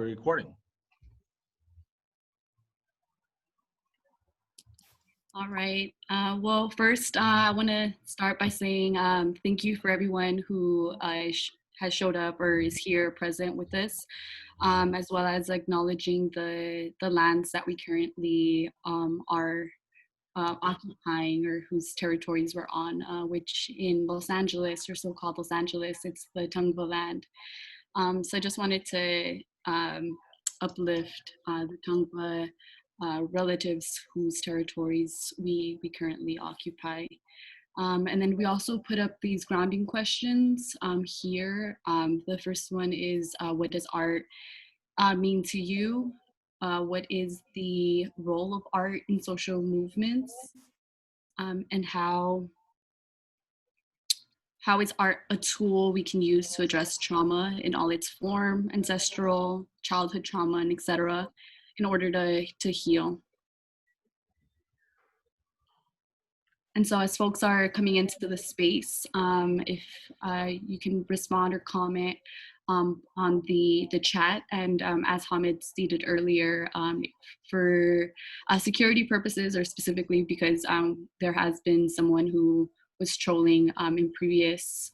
recording. All right. Well, first, I want to start by saying thank you for everyone who has showed up or is here present with us, as well as acknowledging the lands that we currently are occupying or whose territories we're on, which in Los Angeles, or so-called Los Angeles, it's the Tongva land. So I just wanted to uplift the Tongva relatives whose territories we currently occupy. And then we also put up these grounding questions here. The first one is, what does art mean to you? What is the role of art in social movements? And how is art a tool we can use to address trauma in all its form, ancestral, childhood trauma, and etc., in order to heal? And so as folks are coming into the space, if you can respond or comment on the chat, and as Hamid stated earlier, for security purposes, or specifically because there has been someone who was trolling in previous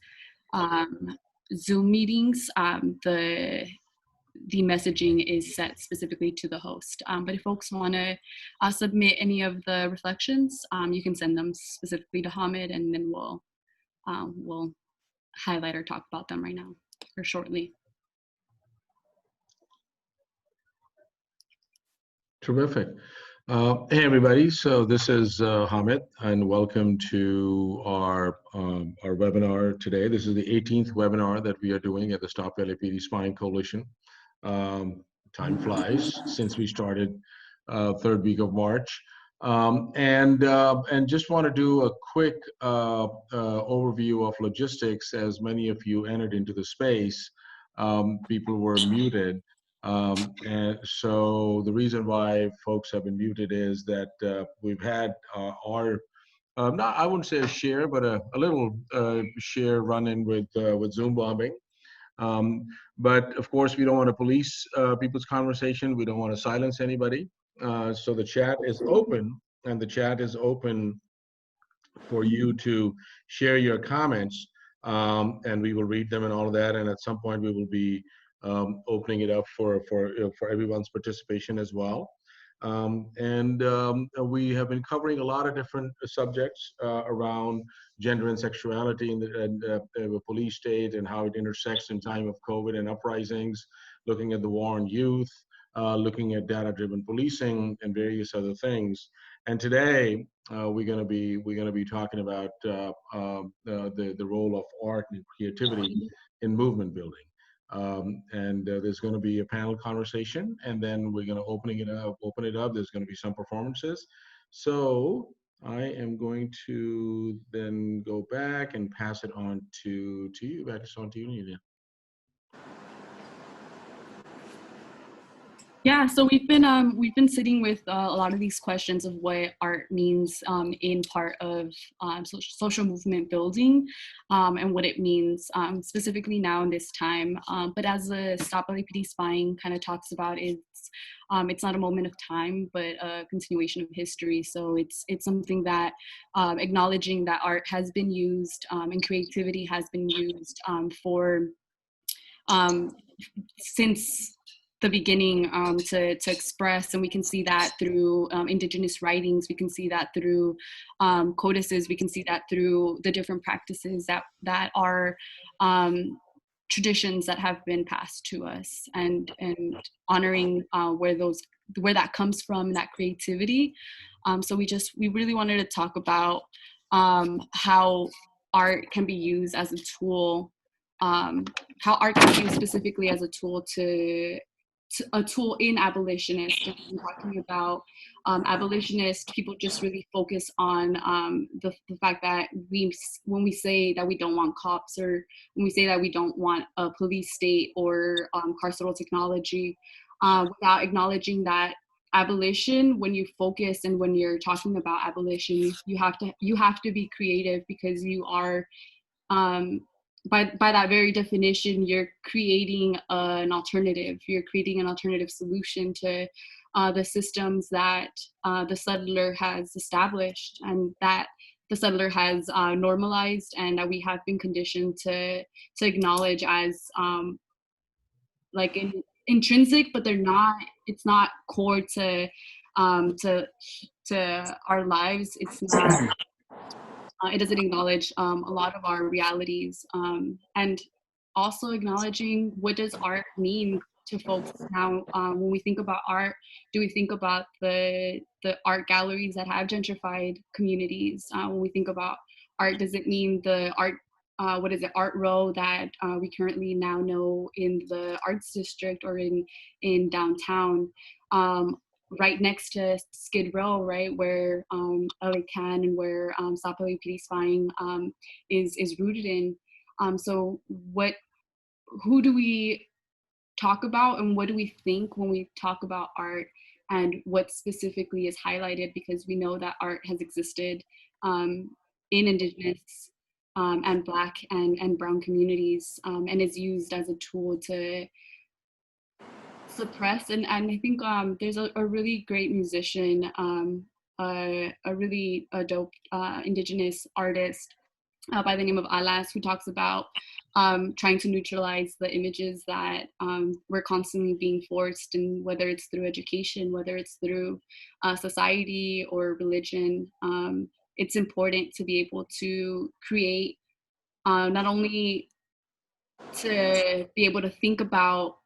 Zoom meetings, the messaging is set specifically to the host. But if folks want to submit any of the reflections, you can send them specifically to Hamid, and then we'll highlight or talk about them right now or shortly. Terrific. Hey everybody, so this is Hamid, and welcome to our webinar today. This is the 18th webinar that we are doing at the Stop LAPD Spying Coalition. Time flies since we started third week of March, and just want to do a quick overview of logistics. As many of you entered into the space, people were muted. And so the reason why folks have been muted is that we've had our, not, I wouldn't say a share, but a little share run-in with Zoom bombing. But of course, we don't want to police people's conversation. We don't want to silence anybody. So the chat is open, and the chat is open for you to share your comments, and we will read them and all of that. And at some point, we will be opening it up for everyone's participation as well. We have been covering a lot of different subjects around gender and sexuality in the police state and how it intersects in time of COVID and uprisings, looking at the war on youth, looking at data-driven policing and various other things. And today we're going to be talking about the role of art and creativity in movement building. There's going to be a panel conversation, and then we're going to open it up. There's going to be some performances. So I am going to then go back and pass it on to you. Back on to you, Nelia. Yeah, so we've been sitting with a lot of these questions of what art means in part of social movement building, and what it means specifically now in this time. But as the Stop LAPD Spying kind of talks about, it's not a moment of time, but a continuation of history. So it's something that acknowledging that art has been used and creativity has been used for since the beginning to express, and we can see that through indigenous writings, we can see that through codices, we can see that through the different practices that are traditions that have been passed to us, and honoring where that comes from, that creativity. So we really wanted to talk about how art can be used as a tool, how art can be used specifically as a tool in abolitionists. I'm talking about abolitionists. People just really focus on the fact that when we say that we don't want cops, or when we say that we don't want a police state or carceral technology, without acknowledging that abolition, when you focus and when you're talking about abolition, you have to be creative, because you are by that very definition, you're creating an alternative. You're creating an alternative solution to the systems that the settler has established and that the settler has normalized and that we have been conditioned to acknowledge as like intrinsic, but they're not. It's not core um, to to our lives. It's not. It doesn't acknowledge a lot of our realities, and also acknowledging what does art mean to folks now. When we think about art, do we think about the art galleries that have gentrified communities? When we think about art, does it mean the art what is it, art row that we currently now know in the arts district or in downtown, right next to Skid Row, right where LA Can and where South LA Police Spying is rooted in. So who do we talk about and what do we think when we talk about art, and what specifically is highlighted, because we know that art has existed in Indigenous and Black and Brown communities, and is used as a tool to suppress. And I think there's a really great musician, a really dope Indigenous artist by the name of Alas, who talks about trying to neutralize the images that we're constantly being forced, and whether it's through education, whether it's through society or religion. It's important to be able to create, not only to be able to think about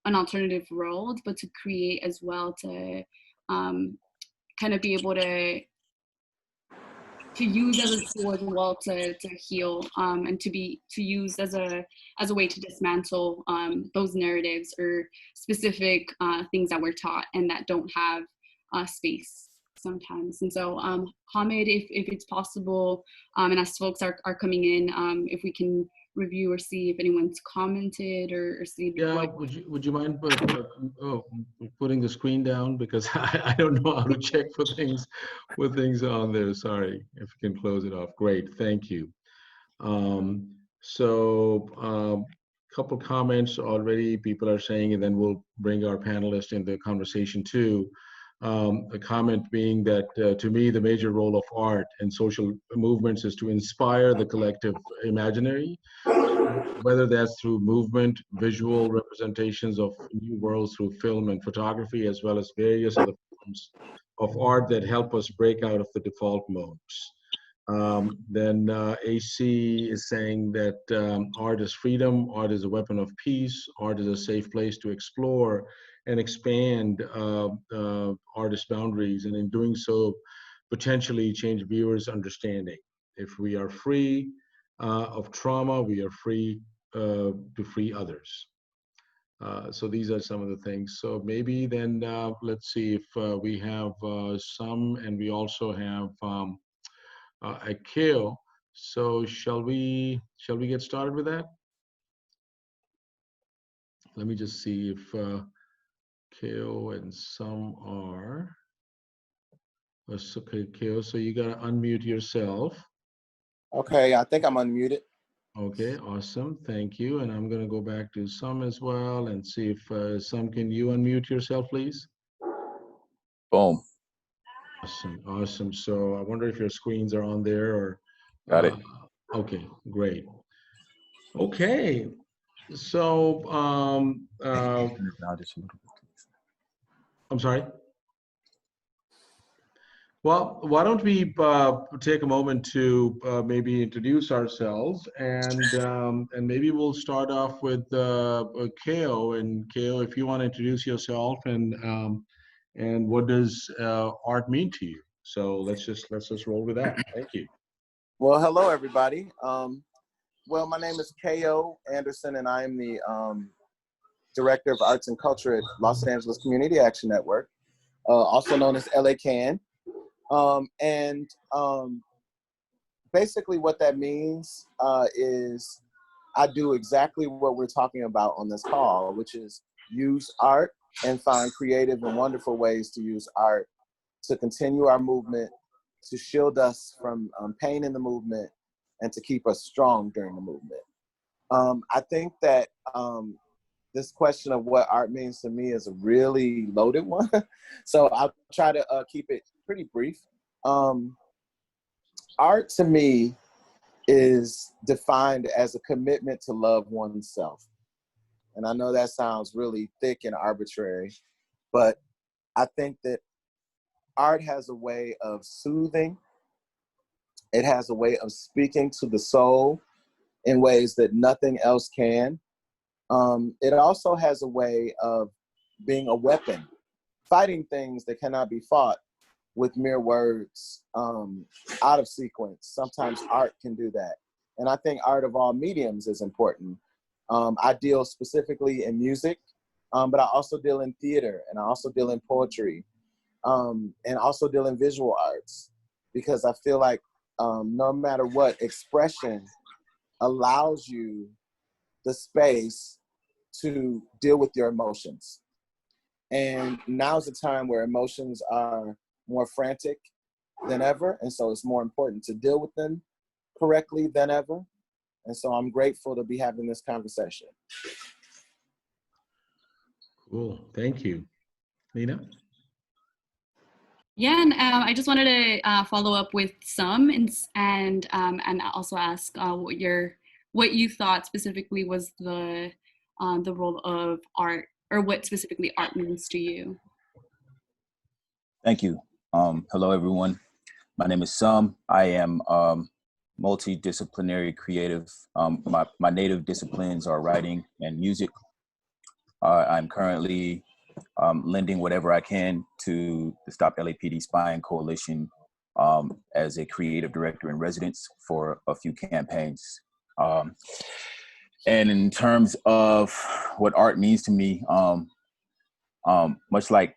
an alternative world, but to create as well, to kind of be able to use as a tool as well to heal, and to use as a way to dismantle those narratives or specific things that we're taught and that don't have space sometimes. And so Hamid, if it's possible, and as folks are coming in, if we can review or see if anyone's commented or see Yeah, what. would you mind oh, putting the screen down, because I don't know how to check for things with things on there. Sorry, if you can close it off. Great, thank you. Um, so couple comments already. People are saying, and then we'll bring our panelists in the conversation too. A comment being that to me, the major role of art and social movements is to inspire the collective imaginary, whether that's through movement, visual representations of new worlds through film and photography, as well as various other forms of art that help us break out of the default modes. Then AC is saying that art is freedom, art is a weapon of peace, art is a safe place to explore and expand artist boundaries, and in doing so, potentially change viewers' understanding. If we are free of trauma, we are free to free others. So these are some of the things. So maybe then let's see if we have some, and we also have Akil. So shall we get started with that? Let me just see if Akil and some are. Okay, Akil, so you gotta unmute yourself. Okay, I think I'm unmuted. Okay, awesome. Thank you. And I'm going to go back to some as well and see if some, can you unmute yourself, please? Boom. Awesome. Awesome. So I wonder if your screens are on there or. Got it. Okay, great. Okay. So, I'm sorry. Well, why don't we take a moment to maybe introduce ourselves, and maybe we'll start off with Keo. And Keo, if you want to introduce yourself and what does art mean to you? So let's just roll with that. Thank you. Well, hello, everybody. Well, my name is K.O. Anderson, and I am the Director of Arts and Culture at Los Angeles Community Action Network, also known as LA Can. Basically what that means is I do exactly what we're talking about on this call, which is use art and find creative and wonderful ways to use art to continue our movement, to shield us from pain in the movement, and to keep us strong during the movement. I think that this question of what art means to me is a really loaded one. So I'll try to keep it pretty brief. Art to me is defined as a commitment to love oneself. And I know that sounds really thick and arbitrary, but I think that art has a way of soothing. It has a way of speaking to the soul in ways that nothing else can. It also has a way of being a weapon, fighting things that cannot be fought with mere words, out of sequence. Sometimes art can do that. And I think art of all mediums is important. I deal specifically in music, but I also deal in theater, and I also deal in poetry, and also deal in visual arts, because I feel like no matter what, expression allows you the space to deal with your emotions. And now's a time where emotions are more frantic than ever. And so it's more important to deal with them correctly than ever. And so I'm grateful to be having this conversation. Cool. Thank you. Lena? Yeah, and I just wanted to follow up with some and also ask what you thought specifically was the role of art, or what specifically art means to you. Thank you. Hello, everyone. My name is Sum. I am multidisciplinary creative. My native disciplines are writing and music. I'm currently lending whatever I can to the Stop LAPD Spying Coalition as a creative director in residence for a few campaigns. And in terms of what art means to me, much like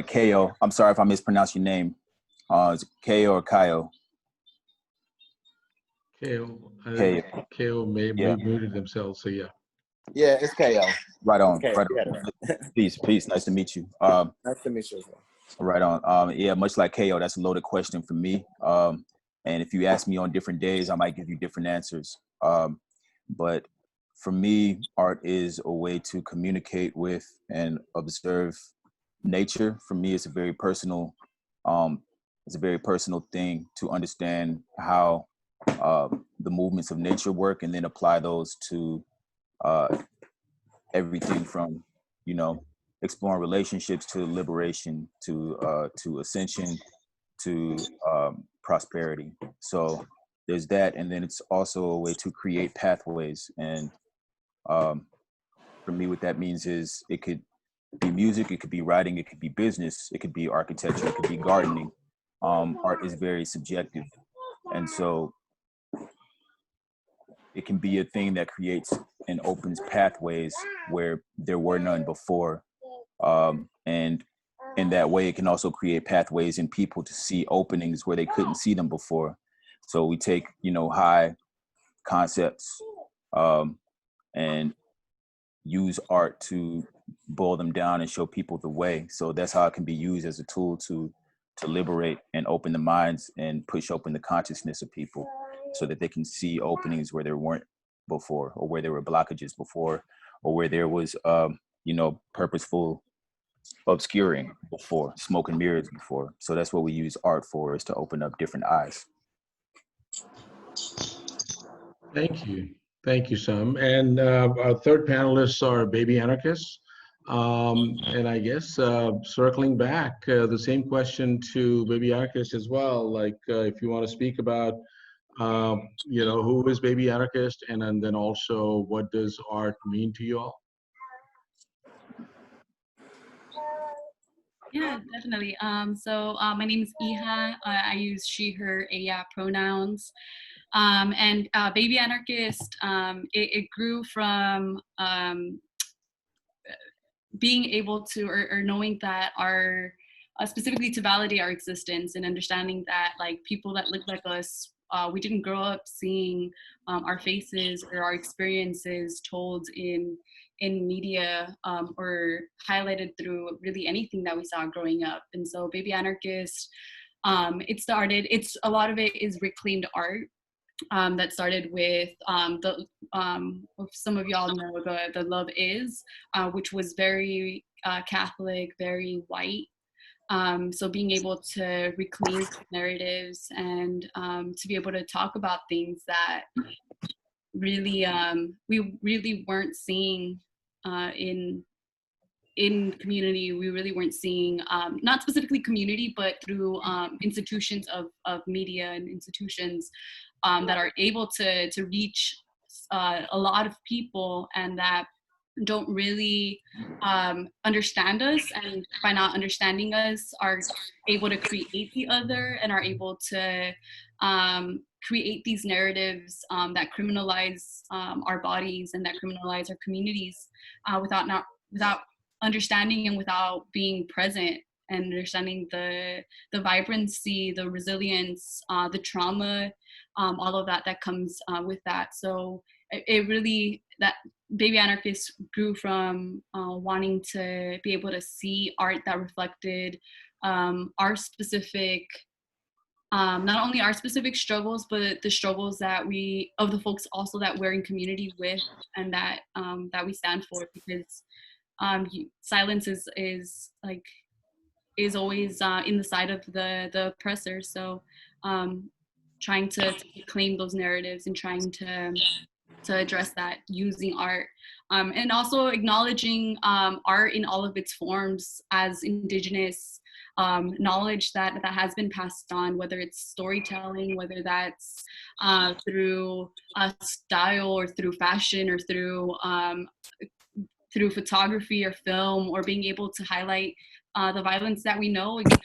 Ko, I'm sorry if I mispronounce your name. Is it Ko or Kayo? KO. I Kayo. think KO may Yeah. muted themselves, so yeah. Yeah, it's KO. Right on. It's KO. Right You on. got it right. Peace. Nice to meet you. Nice to meet you as well. Right on. Yeah, much like Ko, that's a loaded question for me. And if you ask me on different days, I might give you different answers. But for me, art is a way to communicate with and observe nature. For me, it's a very personal thing to understand how the movements of nature work, and then apply those to everything from, exploring relationships to liberation to ascension to prosperity. So there's that, and then it's also a way to create pathways. And for me, what that means is it could be music, it could be writing, it could be business, it could be architecture, it could be gardening. Art is very subjective, and so it can be a thing that creates and opens pathways where there were none before. And in that way, it can also create pathways in people to see openings where they couldn't see them before. So we take, high concepts and use art to boil them down and show people the way. So that's how it can be used as a tool to liberate and open the minds and push open the consciousness of people, so that they can see openings where there weren't before, or where there were blockages before, or where there was, purposeful obscuring before, smoke and mirrors before. So that's what we use art for, is to open up different eyes. Thank you. Thank you, Sam. And our third panelists are baby anarchists. And I guess circling back, the same question to baby anarchists as well. Like, if you want to speak about, who is baby anarchist, and then also what does art mean to you all? Yeah, definitely. So my name is Iha. I use she, her, ella pronouns. And Baby Anarchist, it grew from being able to, or knowing that our, specifically to validate our existence, and understanding that like people that look like us, we didn't grow up seeing our faces or our experiences told in media, or highlighted through really anything that we saw growing up. And so Baby Anarchist, it's a lot of it is reclaimed art. that started with if some of y'all know the Love Is, which was very Catholic, very white. So being able to reclaim narratives and to be able to talk about things that really we really weren't seeing in community. We really weren't seeing, not specifically community, but through institutions of media and institutions that are able to reach a lot of people, and that don't really understand us, and by not understanding us are able to create the other, and are able to create these narratives that criminalize our bodies and that criminalize our communities without understanding and without being present and understanding the vibrancy, the resilience, the trauma, all of that that comes with that. So it really, that Baby Anarchist grew from wanting to be able to see art that reflected our specific, not only our specific struggles, but the struggles that of the folks also that we're in community with, and that that we stand for, because silence is always in the side of the oppressor. So trying to claim those narratives and trying to address that using art, and also acknowledging art in all of its forms as indigenous knowledge that has been passed on, whether it's storytelling, whether that's through style, or through fashion, or through photography or film, or being able to highlight the violence that we know exists.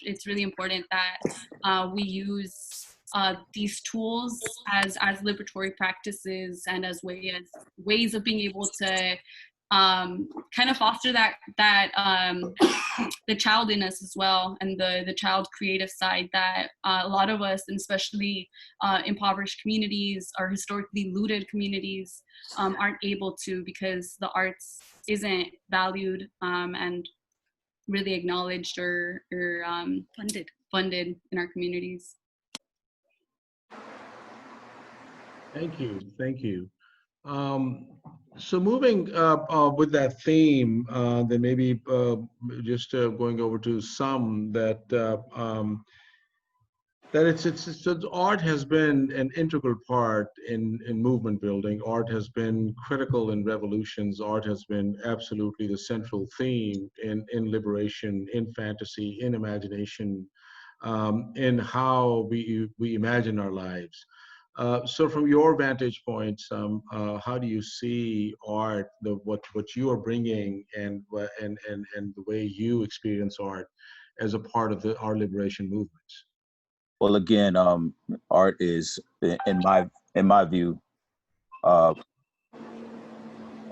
It's really important that we use these tools as liberatory practices, and as ways of being able to kind of foster that the child in us as well, and the child creative side that a lot of us, and especially impoverished communities or historically looted communities, aren't able to, because the arts isn't valued and really acknowledged or funded in our communities. Thank you. Thank you. So moving with that theme, then maybe just going over to some that it's art has been an integral part in movement building. Art has been critical in revolutions. Art has been absolutely the central theme in liberation, in fantasy, in imagination, in how we imagine our lives. So from your vantage point, how do you see art, what you are bringing, and the way you experience art as a part of our liberation movements? Well, again, art is, in my view, uh,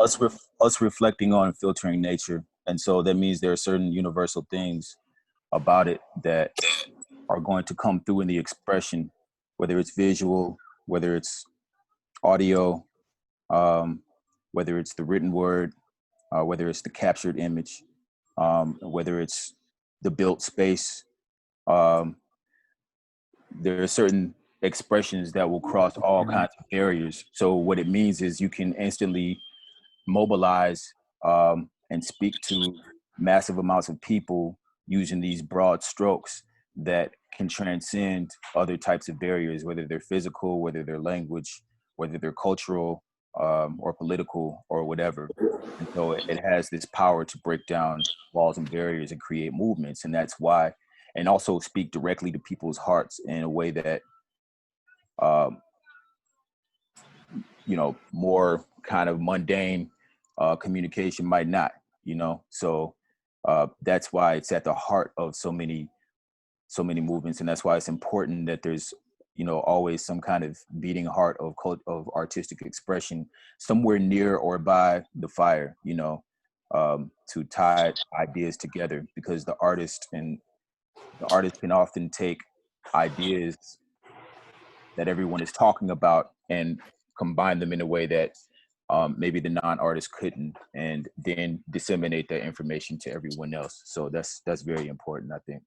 us reflecting on and filtering nature, and so that means there are certain universal things about it that are going to come through in the expression, whether it's visual, whether it's audio, um, whether it's the written word, whether it's the captured image, whether it's the built space. Um, there are certain expressions that will cross all kinds of barriers. So what it means is you can instantly mobilize and speak to massive amounts of people using these broad strokes that can transcend other types of barriers, whether they're physical, whether they're language, whether they're cultural or political or whatever. And so it has this power to break down walls and barriers and create movements. And that's why, and also speak directly to people's hearts in a way that, um, more kind of mundane communication might not, so that's why it's at the heart of so many movements, and that's why it's important that there's always some kind of beating heart of artistic expression somewhere near or by the fire, to tie ideas together, because the artist can often take ideas that everyone is talking about and combine them in a way that maybe the non-artist couldn't, and then disseminate that information to everyone else. So that's very important, I think.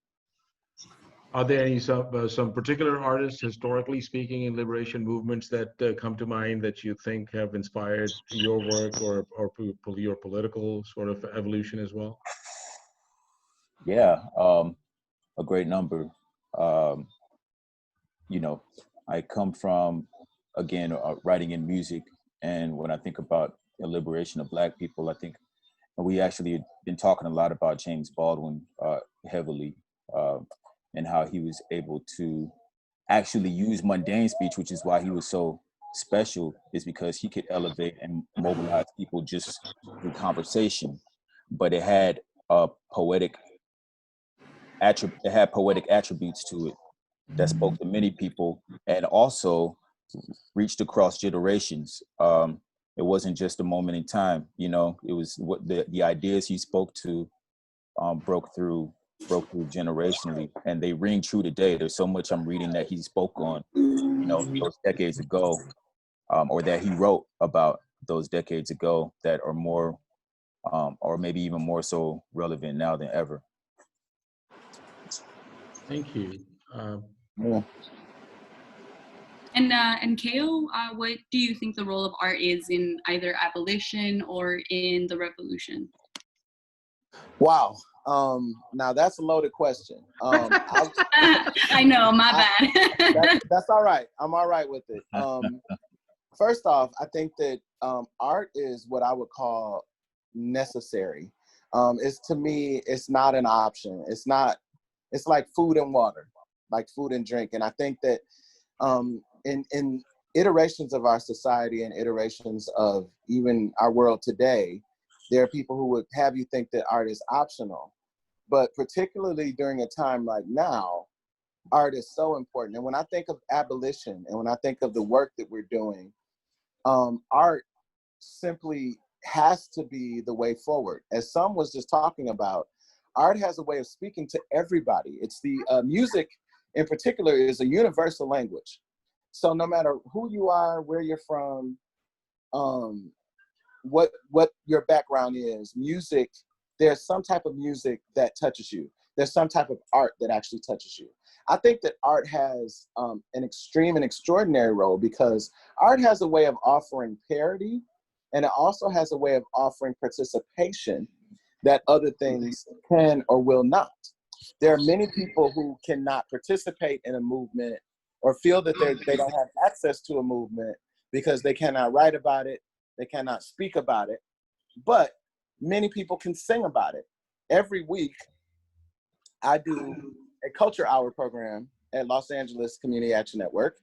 Are there any some particular artists, historically speaking, in liberation movements that come to mind that you think have inspired your work or your political sort of evolution as well? Yeah, a great number. Um, you know, I come from, again, writing in music. And when I think about the liberation of Black people, I think we actually been talking a lot about James Baldwin heavily, uh, and how he was able to actually use mundane speech, which is why he was so special, is because he could elevate and mobilize people just through conversation. But it had poetic it had poetic attributes to it that spoke to many people and also reached across generations. It wasn't just a moment in time, you know. It was what the ideas he spoke to broke through generationally, and they ring true today. There's so much I'm reading that he spoke on, you know, those decades ago, or that he wrote about those decades ago that are more, or maybe even more so relevant now than ever. Thank you. Yeah. And Keo, what do you think the role of art is in either abolition or in the revolution? Wow. Now that's a loaded question. I know, my bad. That's all right. I'm all right with it. First off, I think that art is what I would call necessary. It's, to me, it's not an option. It's not. It's like food and water, like food and drink. And I think that in iterations of our society and iterations of even our world today, there are people who would have you think that art is optional. But particularly during a time like now, art is so important. And when I think of abolition and when I think of the work that we're doing, art simply has to be the way forward. As Sam was just talking about, art has a way of speaking to everybody. It's the music in particular is a universal language. So no matter who you are, where you're from, what your background is, music, there's some type of music that touches you. There's some type of art that actually touches you. I think that art has an extreme and extraordinary role because art has a way of offering parity, and it also has a way of offering participation that other things can or will not. There are many people who cannot participate in a movement or feel that they don't have access to a movement because they cannot write about it, they cannot speak about it, but many people can sing about it. Every week, I do a culture hour program at Los Angeles Community Action Network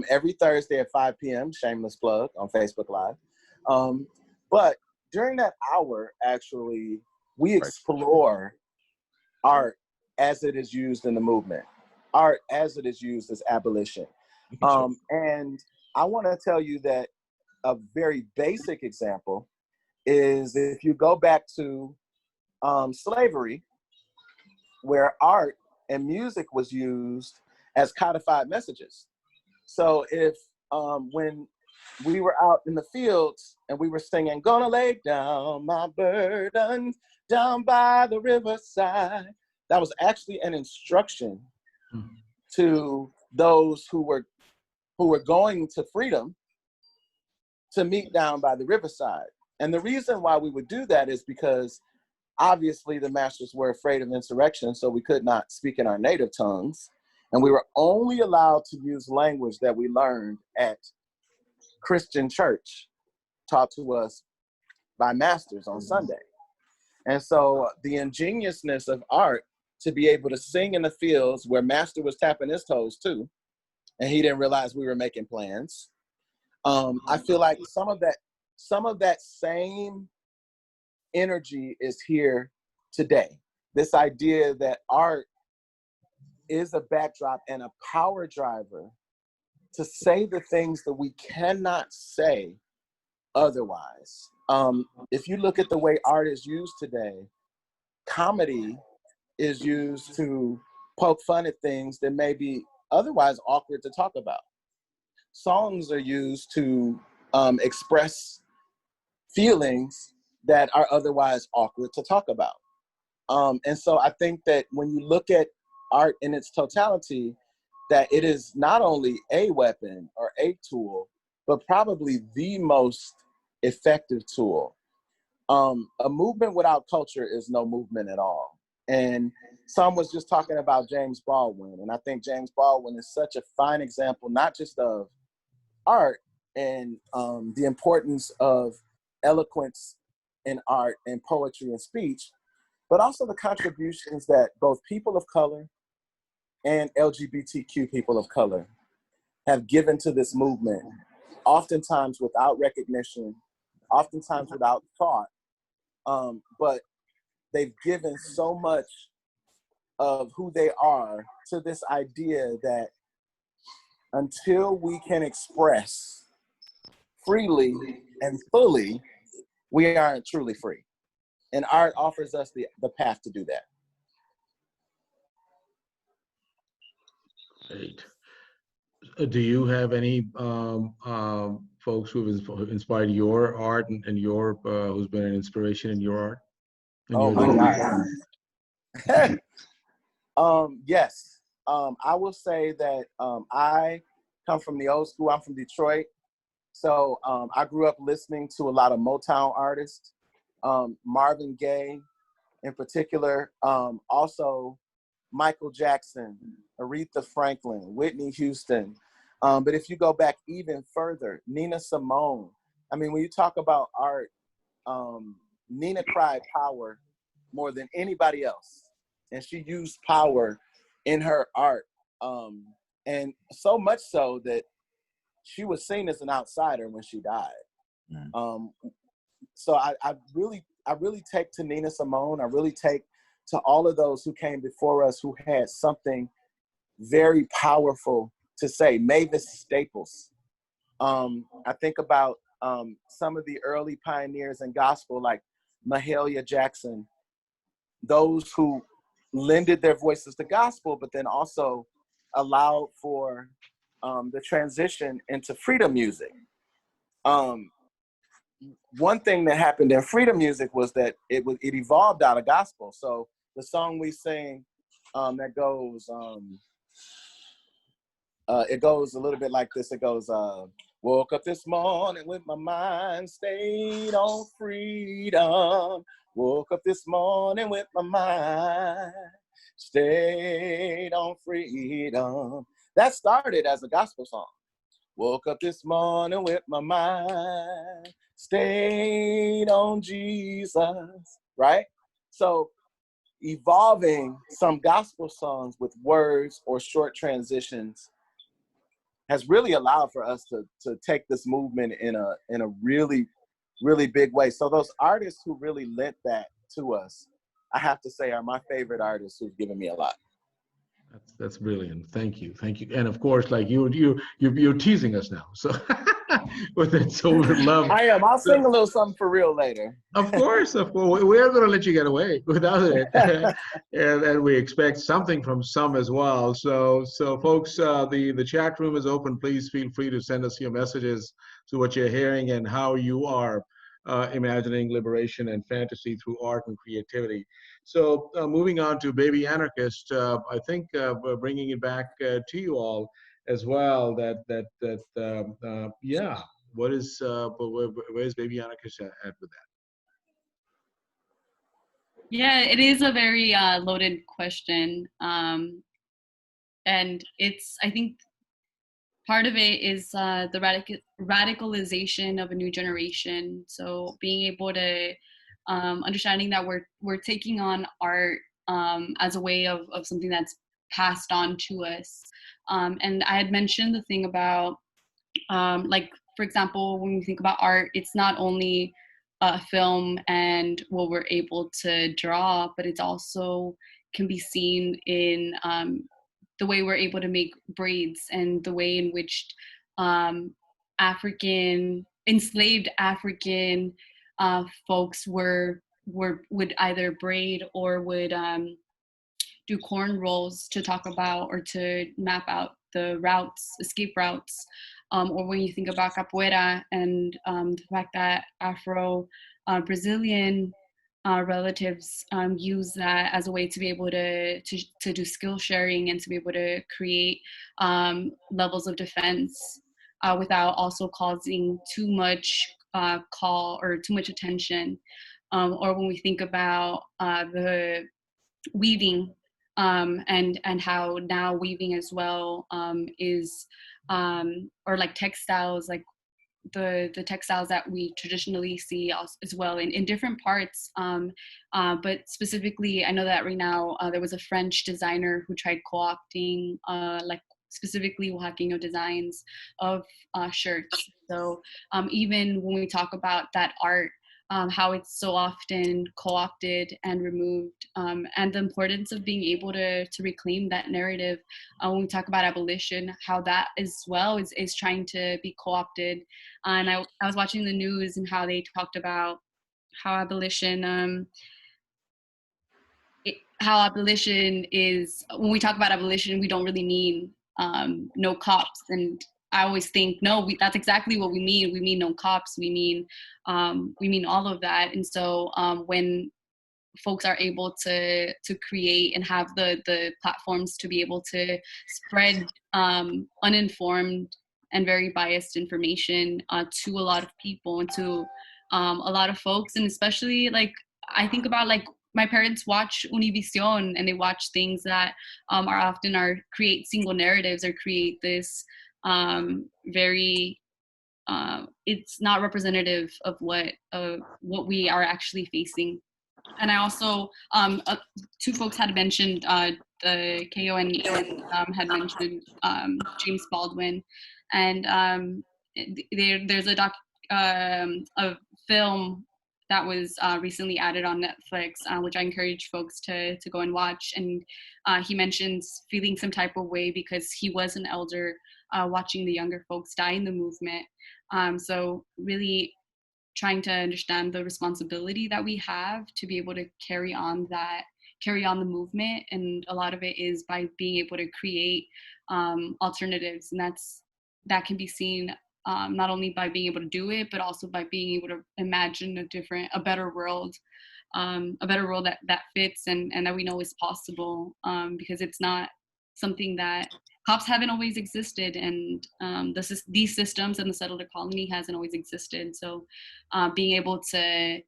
every Thursday at 5 p.m., shameless plug, on Facebook Live. But during that hour, actually, we explore art as it is used in the movement, art as it is used as abolition. And I want to tell you that a very basic example is if you go back to slavery, where art and music was used as codified messages. So if when we were out in the fields and we were singing, "Gonna lay down my burden down by the riverside," that was actually an instruction to those who were going to freedom to meet down by the riverside. And the reason why we would do that is because obviously the masters were afraid of insurrection, so we could not speak in our native tongues. And we were only allowed to use language that we learned at Christian church, taught to us by masters on Sunday. And so the ingeniousness of art to be able to sing in the fields where master was tapping his toes too, and he didn't realize we were making plans. I feel like some of that same energy is here today. This idea that art is a backdrop and a power driver to say the things that we cannot say otherwise. If you look at the way art is used today, comedy is used to poke fun at things that may be otherwise awkward to talk about. Songs are used to express feelings that are otherwise awkward to talk about. And so I think that when you look at art in its totality, that it is not only a weapon or a tool, but probably the most effective tool. A movement without culture is no movement at all. And some was just talking about James Baldwin, and I think James Baldwin is such a fine example, not just of art and the importance of eloquence in art and poetry and speech, but also the contributions that both people of color and LGBTQ people of color have given to this movement, oftentimes without recognition, oftentimes without thought, but they've given so much of who they are to this idea that until we can express freely and fully, we aren't truly free. And art offers us the path to do that. Great. Do you have any folks who've inspired your art and your who's been an inspiration in your art? Oh my God. Yes. I will say that I come from the old school. I'm from Detroit. So I grew up listening to a lot of Motown artists, Marvin Gaye in particular, also Michael Jackson, Aretha Franklin, Whitney Houston. But if you go back even further, Nina Simone. I mean, when you talk about art, Nina cried power more than anybody else. And she used power in her art. And so much so that she was seen as an outsider when she died. So I really take to Nina Simone. I really take to all of those who came before us who had something very powerful to say. Mavis Staples. I think about some of the early pioneers in gospel like Mahalia Jackson, those who lended their voices to gospel, but then also allowed for the transition into freedom music. One thing that happened in freedom music was that it evolved out of gospel. So the song we sing that goes, it goes a little bit like this. It goes, woke up this morning with my mind stayed on freedom. Woke up this morning with my mind stayed on freedom. That started as a gospel song. Woke up this morning with my mind stayed on Jesus, right? So evolving some gospel songs with words or short transitions has really allowed for us to take this movement in a really, really big way. So those artists who really lent that to us, I have to say, are my favorite artists who've given me a lot. That's brilliant. Thank you, and of course, like you're teasing us now, so with that silver love. I am. I'll sing a little something for real later. Of course, we're going to let you get away without it, and we expect something from some as well. So folks, the chat room is open. Please feel free to send us your messages to what you're hearing and how you are imagining liberation and fantasy through art and creativity. So moving on to Baby Anarchist, I think we're bringing it back to you all as well. Yeah, what is where's Baby Anarchist at with that? Yeah, it is a very loaded question, and it's, I think part of it is the radicalization of a new generation. So being able to understanding that we're taking on art as a way of something that's passed on to us. And I had mentioned the thing about like, for example, when we think about art, it's not only a film and what we're able to draw, but it's also can be seen in the way we're able to make braids and the way in which enslaved African folks would either braid or would do corn rolls to talk about or to map out the escape routes. Or when you think about capoeira and the fact that Afro-Brazilian relatives use that as a way to be able to do skill sharing and to be able to create levels of defense without also causing too much call or too much attention. Or when we think about the weaving and how now weaving as well is or like textiles, like the textiles that we traditionally see as well in different parts. But specifically, I know that right now there was a French designer who tried co-opting like specifically Oaxaqueño designs of shirts. So even when we talk about that art, how it's so often co-opted and removed, and the importance of being able to reclaim that narrative. When we talk about abolition, how that as well is trying to be co-opted. And I was watching the news and how they talked about how abolition, how abolition is, when we talk about abolition, we don't really mean no cops. And I always think, no, that's exactly what we mean. We mean no cops. We mean all of that. And so when folks are able to create and have the platforms to be able to spread uninformed and very biased information to a lot of people and to a lot of folks, and especially like I think about like my parents watch Univision and they watch things that are often create single narratives or create this very it's not representative of what we are actually facing. And I also, two folks had mentioned, the KON had mentioned James Baldwin, and there's a film that was recently added on Netflix, which I encourage folks to go and watch. And he mentions feeling some type of way because he was an elder watching the younger folks die in the movement. So really trying to understand the responsibility that we have to be able to carry on the movement, and a lot of it is by being able to create alternatives, and that can be seen not only by being able to do it, but also by being able to imagine a better world that fits and that we know is possible, because it's not something that cops haven't always existed, and these systems and the settler colony hasn't always existed. So being able to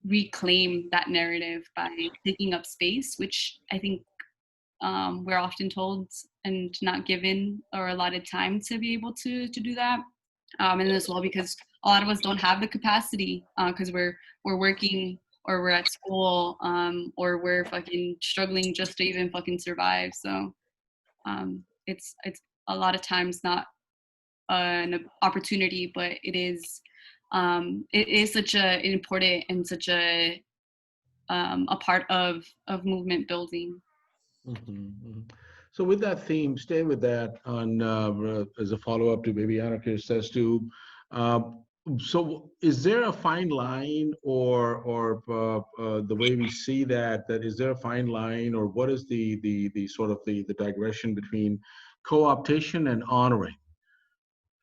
reclaim that narrative by taking up space, which I think we're often told and not given or allotted time to be able to do that. And as well, because a lot of us don't have the capacity because we're working or we're at school or we're fucking struggling just to even fucking survive. So it's a lot of times not an opportunity, but it is such an important and such a part of movement building. Mm-hmm, mm-hmm. So with that theme, stay with that on as a follow-up to maybe Anarchist says to. So is there a fine line, or the way we see that is there a fine line, or what is the sort of the digression between co-optation and honoring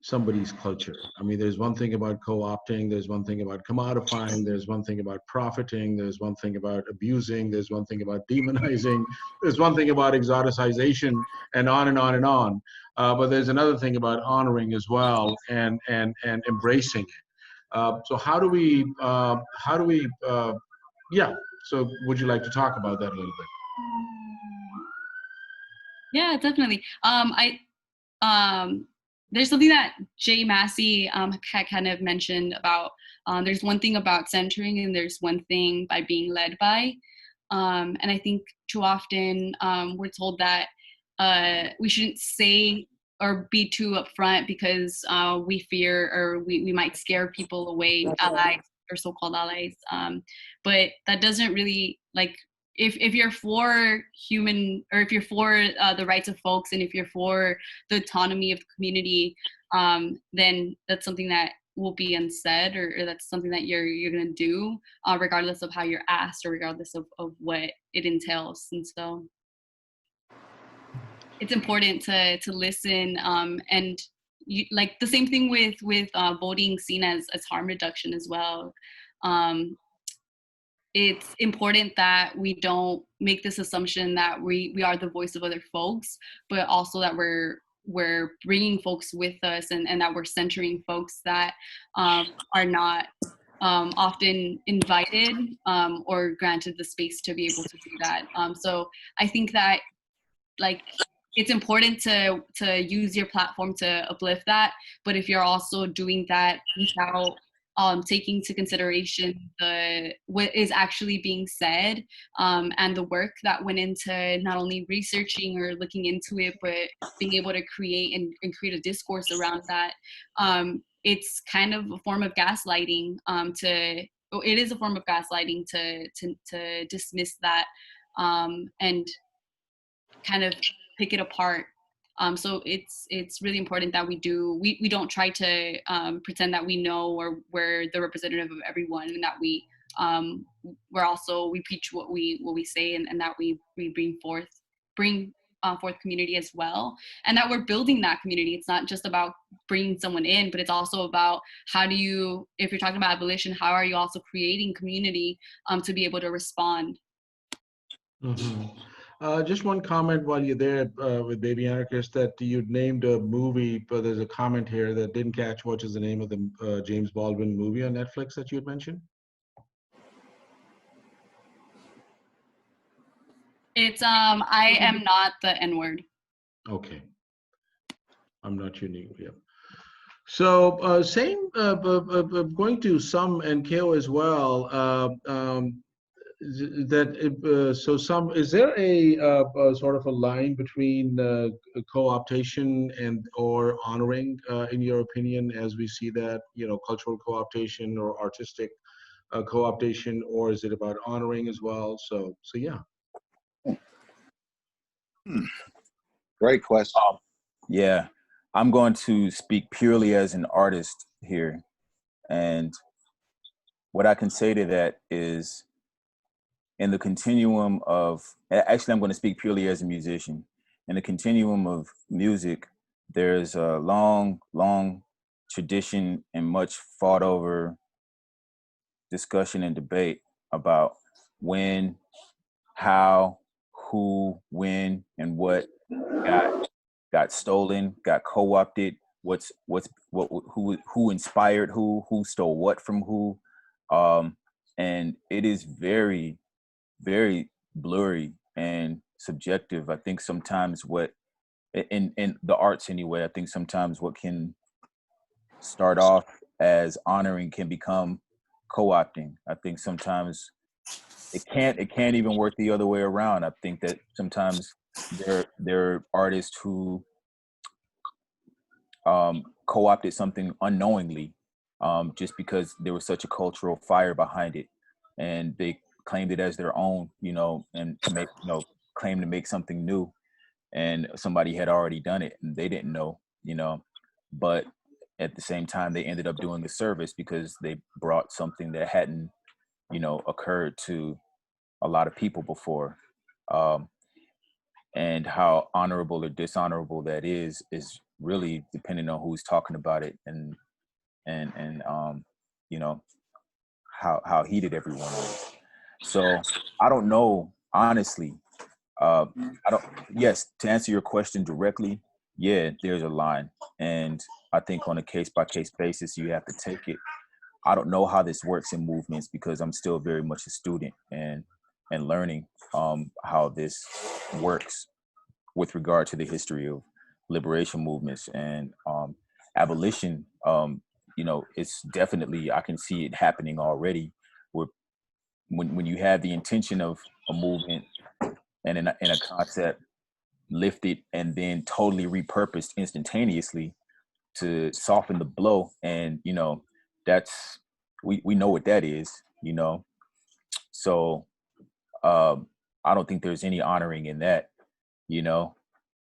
somebody's culture? I mean, there's one thing about co-opting, there's one thing about commodifying, there's one thing about profiting, there's one thing about abusing, there's one thing about demonizing, there's one thing about exoticization, and on and on and on. But there's another thing about honoring as well, and embracing it. So yeah. So would you like to talk about that a little bit? Yeah, definitely. There's something that Jay Massey had kind of mentioned about there's one thing about centering and there's one thing by being led by. And I think too often we're told that we shouldn't say or be too upfront because we fear or we might scare people away, allies or so-called allies. But that doesn't really, like, if you're for human, or if you're for the rights of folks, and if you're for the autonomy of the community, then that's something that will be unsaid, or that's something that you're gonna do, regardless of how you're asked or regardless of what it entails. And so it's important to listen, and like the same thing with voting seen as harm reduction as well. it's important that we don't make this assumption that we are the voice of other folks, but also that we're bringing folks with us, and that we're centering folks that are not often invited or granted the space to be able to do that. So I think that, like, it's important to use your platform to uplift that, but if you're also doing that without taking into consideration what is actually being said, and the work that went into not only researching or looking into it, but being able to create and create a discourse around that, it's kind of a form of gaslighting. It is a form of gaslighting to dismiss that, and kind of pick it apart. So it's really important that we don't try to pretend that we know, or we're the representative of everyone, and that we preach what we say, and that we bring forth community as well, and that we're building that community. It's not just about bringing someone in, but it's also about if you're talking about abolition, how are you also creating community to be able to respond. Just one comment while you're there with Baby Anarchist, that you named a movie, but there's a comment here that didn't catch what is the name of the James Baldwin movie on Netflix that you had mentioned? It's I am not the N-word. Okay. I'm not unique, yeah. So same, going to some and KO as well. Is there a sort of a line between co-optation and or honoring, in your opinion, as we see that, cultural co-optation or artistic co-optation, or is it about honoring as well? So yeah. Great question. Yeah, I'm going to speak purely as an artist here. And what I can say to that is, in the continuum of, actually, I'm going to speak purely as a musician. In the continuum of music, there's a long, long tradition and much fought over discussion and debate about when, how, who, when, and what got stolen, got co-opted, who inspired who stole what from who, and it is very, very blurry and subjective. I think sometimes in the arts anyway, I think sometimes what can start off as honoring can become co-opting. I think sometimes it can't even work the other way around. I think that sometimes there are artists who co-opted something unknowingly, just because there was such a cultural fire behind it, and they claimed it as their own, and to make, claim to make something new, and somebody had already done it and they didn't know, but at the same time they ended up doing a service because they brought something that hadn't, occurred to a lot of people before. And how honorable or dishonorable that is really depending on who's talking about it, and you know how heated everyone is. So I don't know, honestly. I don't. Yes, to answer your question directly, yeah, there's a line, and I think on a case by case basis, you have to take it. I don't know how this works in movements because I'm still very much a student and learning how this works with regard to the history of liberation movements and abolition. It's definitely, I can see it happening already, where when you have the intention of a movement and in a concept lifted and then totally repurposed instantaneously to soften the blow, and that's we know what that is. So I don't think there's any honoring in that.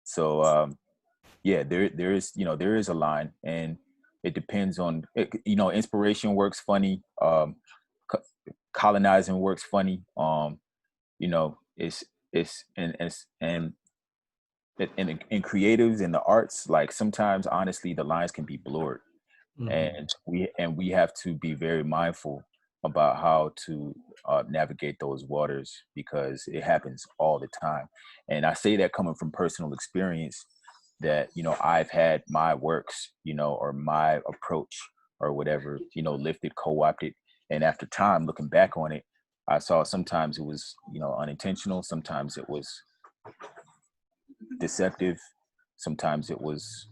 So yeah, there is, there is a line, and it depends on inspiration works funny, colonizing works funny. It's and in creatives in the arts, like sometimes honestly the lines can be blurred, and we have to be very mindful about how to navigate those waters, because it happens all the time. And I say that coming from personal experience, that, you know, I've had my works, you know, or my approach or whatever, you know, lifted, co-opted. And after time, looking back on it, I saw sometimes it was, you know, unintentional. Sometimes it was deceptive. Sometimes it was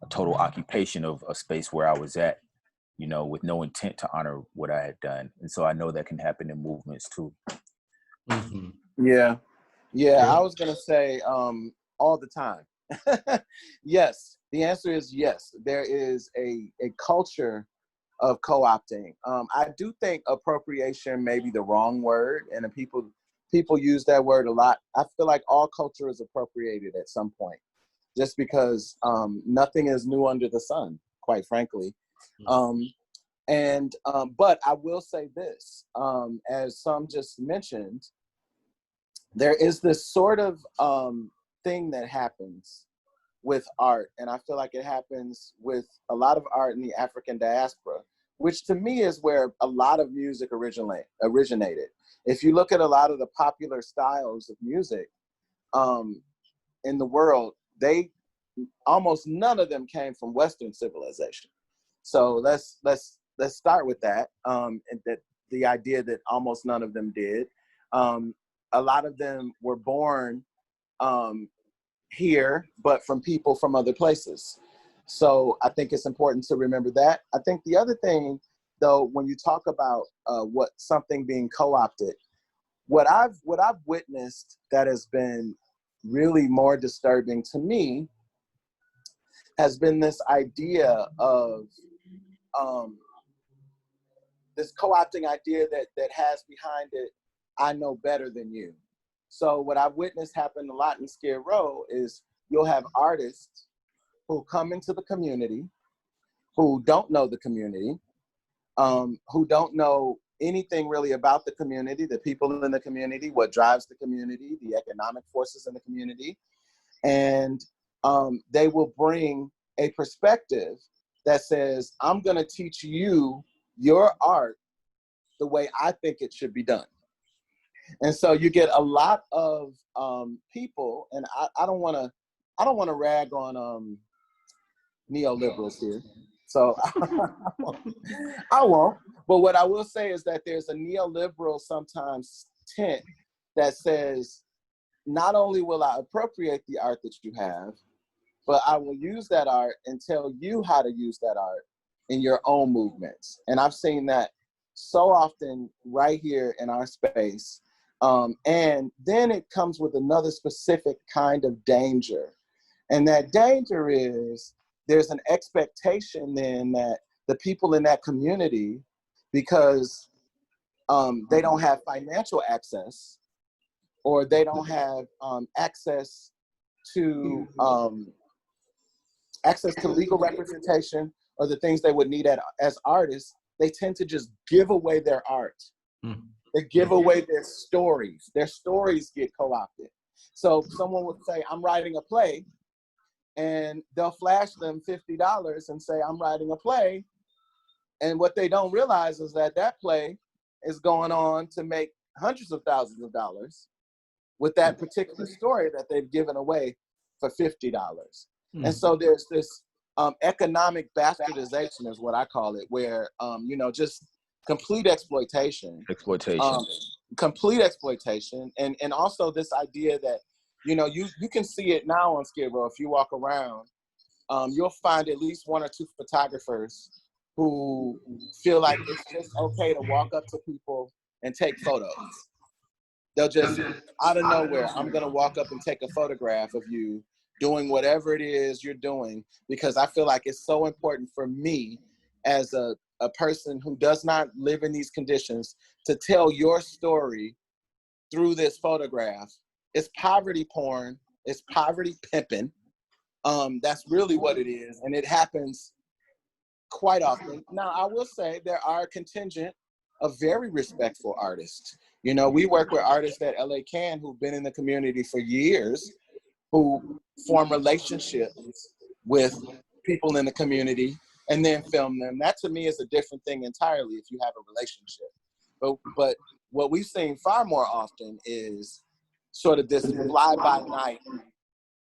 a total occupation of a space where I was at, you know, with no intent to honor what I had done. And so I know that can happen in movements too. Mhm. Yeah. Yeah. Yeah. I was going to say all the time. Yes. The answer is yes. There is a culture of co-opting. I do think appropriation may be the wrong word, and then people use that word a lot. I feel like all culture is appropriated at some point, just because nothing is new under the sun, quite frankly. But I will say this, as some just mentioned, there is this sort of thing that happens with art, and I feel like it happens with a lot of art in the African diaspora, which to me is where a lot of music originated. If you look at a lot of the popular styles of music in the world, almost none of them came from Western civilization. So let's start with that, and that the idea that almost none of them did. A lot of them were born here, but from people from other places. So I think it's important to remember that. I think the other thing, though, when you talk about what something being co-opted, what I've witnessed that has been really more disturbing to me has been this idea of this co-opting idea that has behind it, I know better than you. So what I've witnessed happen a lot in Skid Row is you'll have artists who come into the community, who don't know the community, who don't know anything really about the community, the people in the community, what drives the community, the economic forces in the community. And they will bring a perspective that says, I'm gonna teach you your art the way I think it should be done. And so you get a lot of people, and I don't want to rag on neoliberals here, so I won't. But what I will say is that there's a neoliberal sometimes tint that says, not only will I appropriate the art that you have, but I will use that art and tell you how to use that art in your own movements. And I've seen that so often right here in our space. And then it comes with another specific kind of danger. And that danger is there's an expectation then that the people in that community, because they don't have financial access, or they don't have access to legal representation, or the things they would need as artists, they tend to just give away their art. They give away their stories. Their stories get co-opted. So someone would say, I'm writing a play, and they'll flash them $50 and say, I'm writing a play. And what they don't realize is that that play is going on to make hundreds of thousands of dollars with that particular story that they've given away for $50. And so there's this economic bastardization is what I call it, where, just complete exploitation. Complete exploitation. And also this idea that, you can see it now on Skid Row. If you walk around, you'll find at least one or two photographers who feel like it's just okay to walk up to people and take photos. They'll just, out of nowhere, I'm gonna walk up and take a photograph of you doing whatever it is you're doing, because I feel like it's so important for me as a person who does not live in these conditions to tell your story through this photograph. It's poverty porn, it's poverty pimping. That's really what it is, and it happens quite often. Now, I will say there are a contingent of very respectful artists. We work with artists at LA Can who've been in the community for years, who form relationships with people in the community and then film them. That to me is a different thing entirely if you have a relationship. But what we've seen far more often is sort of this fly by night.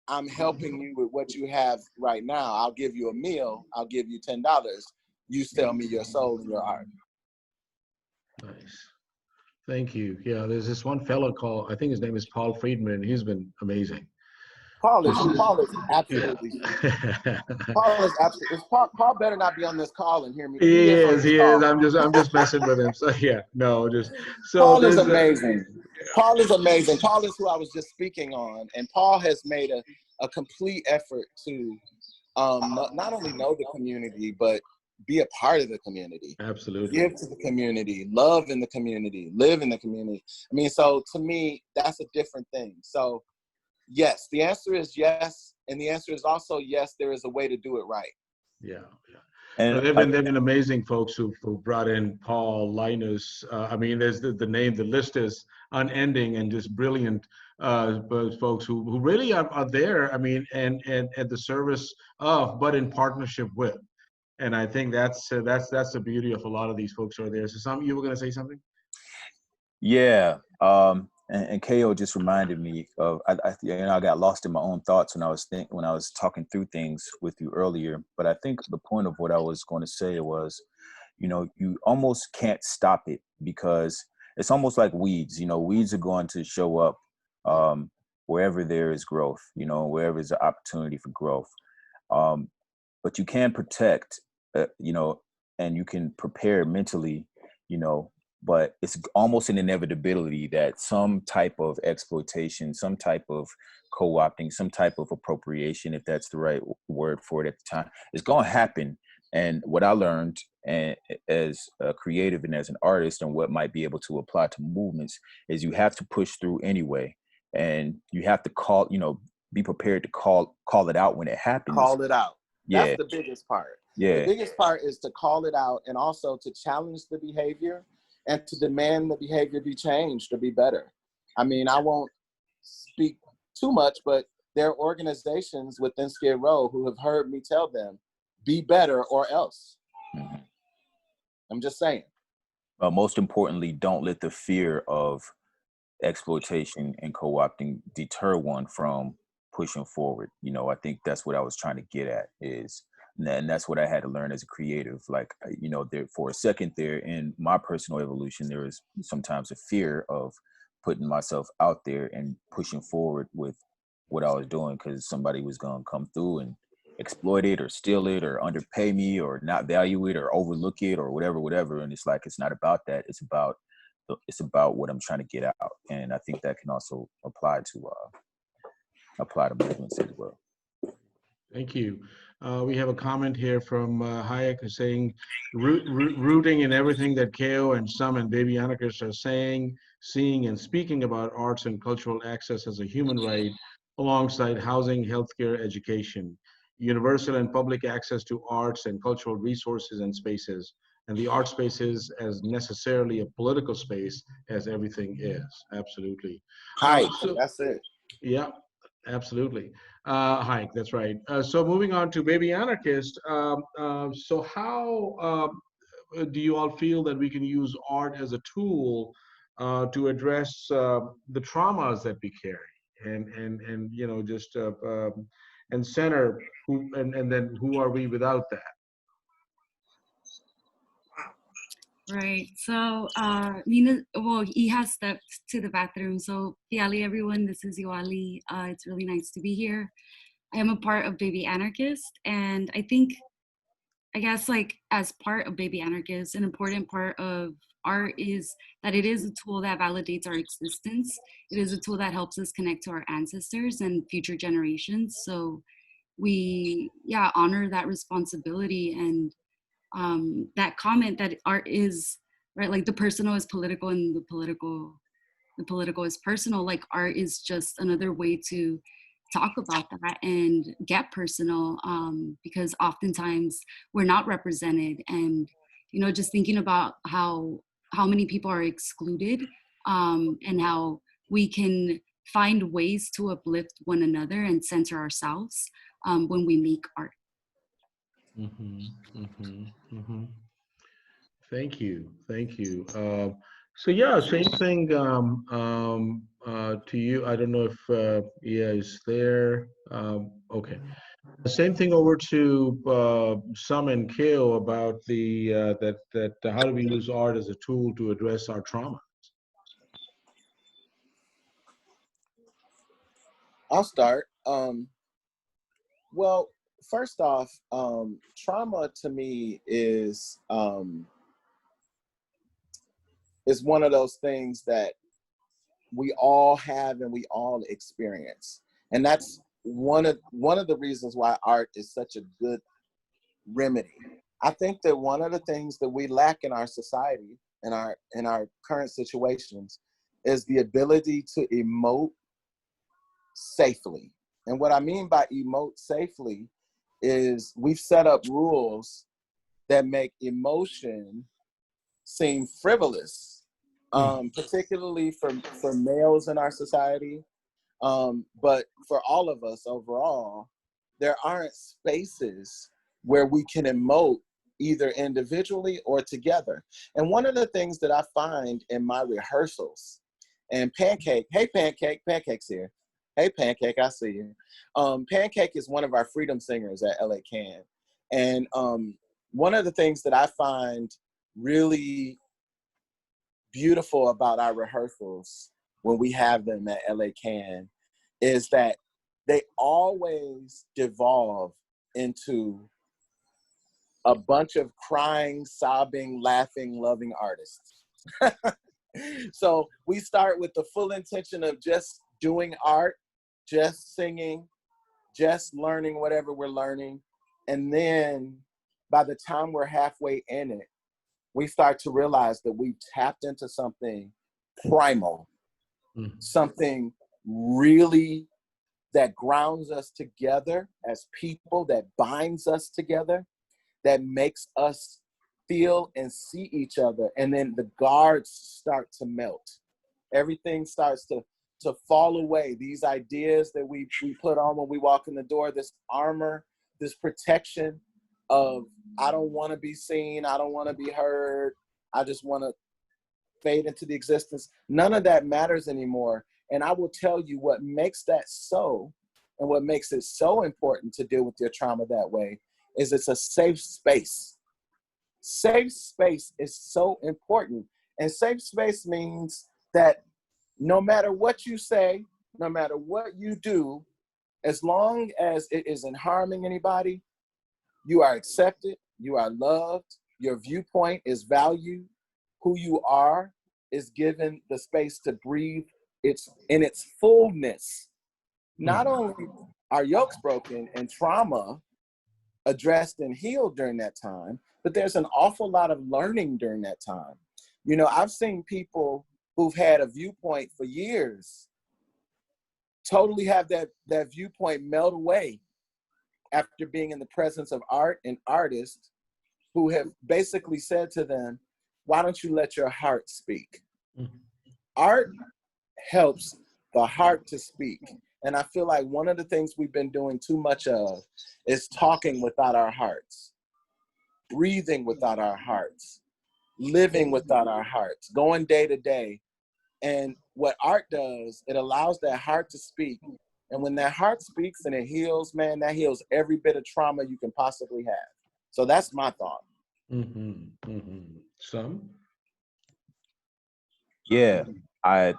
I'm helping you with what you have right now. I'll give you a meal. I'll give you $10. You sell me your soul and your art. Nice. Thank you. Yeah, there's this one fellow called, I think his name is Paul Friedman. He's been amazing. Paul is Yeah. absolutely. Paul is absolutely. Paul better not be on this call and hear me. He He is on is, this he is. call. I'm just messing with him. So yeah, no, just so Paul is there's amazing. Paul is amazing. Paul is who I was just speaking on, and Paul has made a complete effort to not only know the community, but be a part of the community. absolutely. Give to the community, love in the community, live in the community. I mean, so to me, that's a different thing. So yes, the answer is yes, and the answer is also yes, there is a way to do it right. Yeah, yeah. And They've been amazing folks who brought in Paul, Linus. I mean, there's the name, the list is unending and just brilliant folks who really are there. I mean, and at the service of, but in partnership with. And I think that's the beauty of a lot of these folks who are there. So, you were going to say something? yeah, and KO just reminded me of I got lost in my own thoughts when I was talking through things with you earlier. But I think the point of what I was going to say was, you almost can't stop it because it's almost like weeds. Weeds are going to show up wherever there is growth. Wherever there's an opportunity for growth. But you can protect, and you can prepare mentally, but it's almost an inevitability that some type of exploitation, some type of co-opting, some type of appropriation, if that's the right word for it at the time, is going to happen. And what I learned as a creative and as an artist, and what might be able to apply to movements, is you have to push through anyway. And you have to be prepared to call it out when it happens. Call it out. That's Yeah. the biggest part. Yeah. The biggest part is to call it out and also to challenge the behavior and to demand the behavior be changed to be better. I mean, I won't speak too much, but there are organizations within Skid Row who have heard me tell them, be better or else. Mhm. I'm just saying. Most importantly, don't let the fear of exploitation and co-opting deter one from pushing forward. I think that's what I was trying to get at and that's what I had to learn as a creative. Like, there for a second there in my personal evolution, there was sometimes a fear of putting myself out there and pushing forward with what I was doing because somebody was going to come through and exploit it or steal it or underpay me or not value it or overlook it or whatever. And it's like, it's not about that. It's about what I'm trying to get out. And I think that can also apply to movements as well. Thank you. We have a comment here from Hayek saying, rooting in everything that KO and some and baby anarchists are saying, seeing and speaking about arts and cultural access as a human right, alongside housing, healthcare, education, universal and public access to arts and cultural resources and spaces, and the art spaces as necessarily a political space as everything is. Absolutely. Hi, that's it. Yeah, absolutely. Hike, that's right. So moving on to Baby Anarchist. So how do you all feel that we can use art as a tool to address the traumas that we carry and just and center who and then who are we without that? Right. So, Nina, well, he has stepped to the bathroom. So, Piali, everyone, this is Yoali. It's really nice to be here. I am a part of Baby Anarchist, and I guess, like, as part of Baby Anarchist, an important part of art is that it is a tool that validates our existence. It is a tool that helps us connect to our ancestors and future generations. So, we, honor that responsibility and that comment that art is right, like the personal is political and the political is personal. Like art is just another way to talk about that and get personal, because oftentimes we're not represented. And just thinking about how many people are excluded, and how we can find ways to uplift one another and center ourselves when we make art. Mm-hmm, mm-hmm, mm-hmm. Thank you. Thank you. So yeah, same thing to you. I don't know if Ia is there. Okay. Same thing over to Sam and Keo about the that how do we use art as a tool to address our trauma? I'll start. Well, first off, trauma to me is one of those things that we all have and we all experience, and that's one of the reasons why art is such a good remedy. I think that one of the things that we lack in our society, in our current situations, is the ability to emote safely. And what I mean by emote safely is we've set up rules that make emotion seem frivolous, particularly for males in our society. But for all of us overall, there aren't spaces where we can emote either individually or together. And one of the things that I find in my rehearsals, and Pancake, hey Pancake, Pancake's here. Hey Pancake, I see you. Pancake is one of our freedom singers at LA Can. And one of the things that I find really beautiful about our rehearsals when we have them at LA Can is that they always devolve into a bunch of crying, sobbing, laughing, loving artists. So we start with the full intention of just doing art, just singing, just learning whatever we're learning. And then by the time we're halfway in it, we start to realize that we've tapped into something primal, something really that grounds us together as people, that binds us together, that makes us feel and see each other. And then the guards start to melt. Everything starts to fall away. These ideas that we put on when we walk in the door, this armor, this protection of, I don't want to be seen, I don't want to be heard, I just want to fade into the existence. None of that matters anymore. And I will tell you what makes that so, and what makes it so important to deal with your trauma that way, is it's a safe space. Safe space is so important. And safe space means that no matter what you say, no matter what you do, as long as it isn't harming anybody, you are accepted, you are loved, your viewpoint is valued, who you are is given the space to breathe in its fullness. Not only are yokes broken and trauma addressed and healed during that time, but there's an awful lot of learning during that time. You know, I've seen people who've had a viewpoint for years totally have that viewpoint melt away after being in the presence of art and artists who have basically said to them, why don't you let your heart speak? Art helps the heart to speak. And I feel like one of the things we've been doing too much of is talking without our hearts, breathing without our hearts, living without our hearts, going day to day. And what art does, it allows that heart to speak. And when that heart speaks and it heals, man, that heals every bit of trauma you can possibly have. So that's my thought. Some? Yeah, I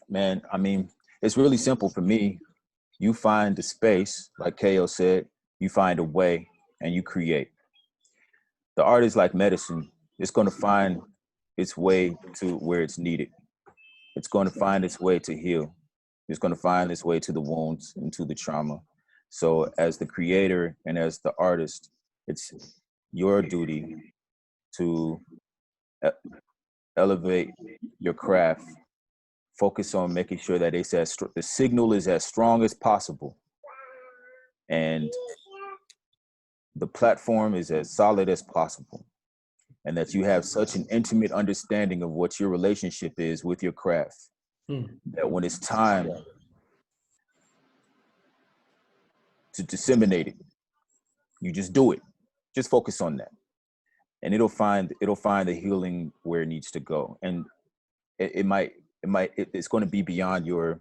mean, it's really simple for me. You find the space, like Ko said, you find a way and you create. The art is like medicine. It's going to find its way to where it's needed. It's going to find its way to heal. It's going to find its way to the wounds and to the trauma. So as the creator and as the artist, it's your duty to elevate your craft, focus on making sure that the signal is as strong as possible, and the platform is as solid as possible, and that you have such an intimate understanding of what your relationship is with your craft, that when it's time to disseminate it, you just do it. Just focus on that. and it'll find the healing where it needs to go. And it's going to be beyond your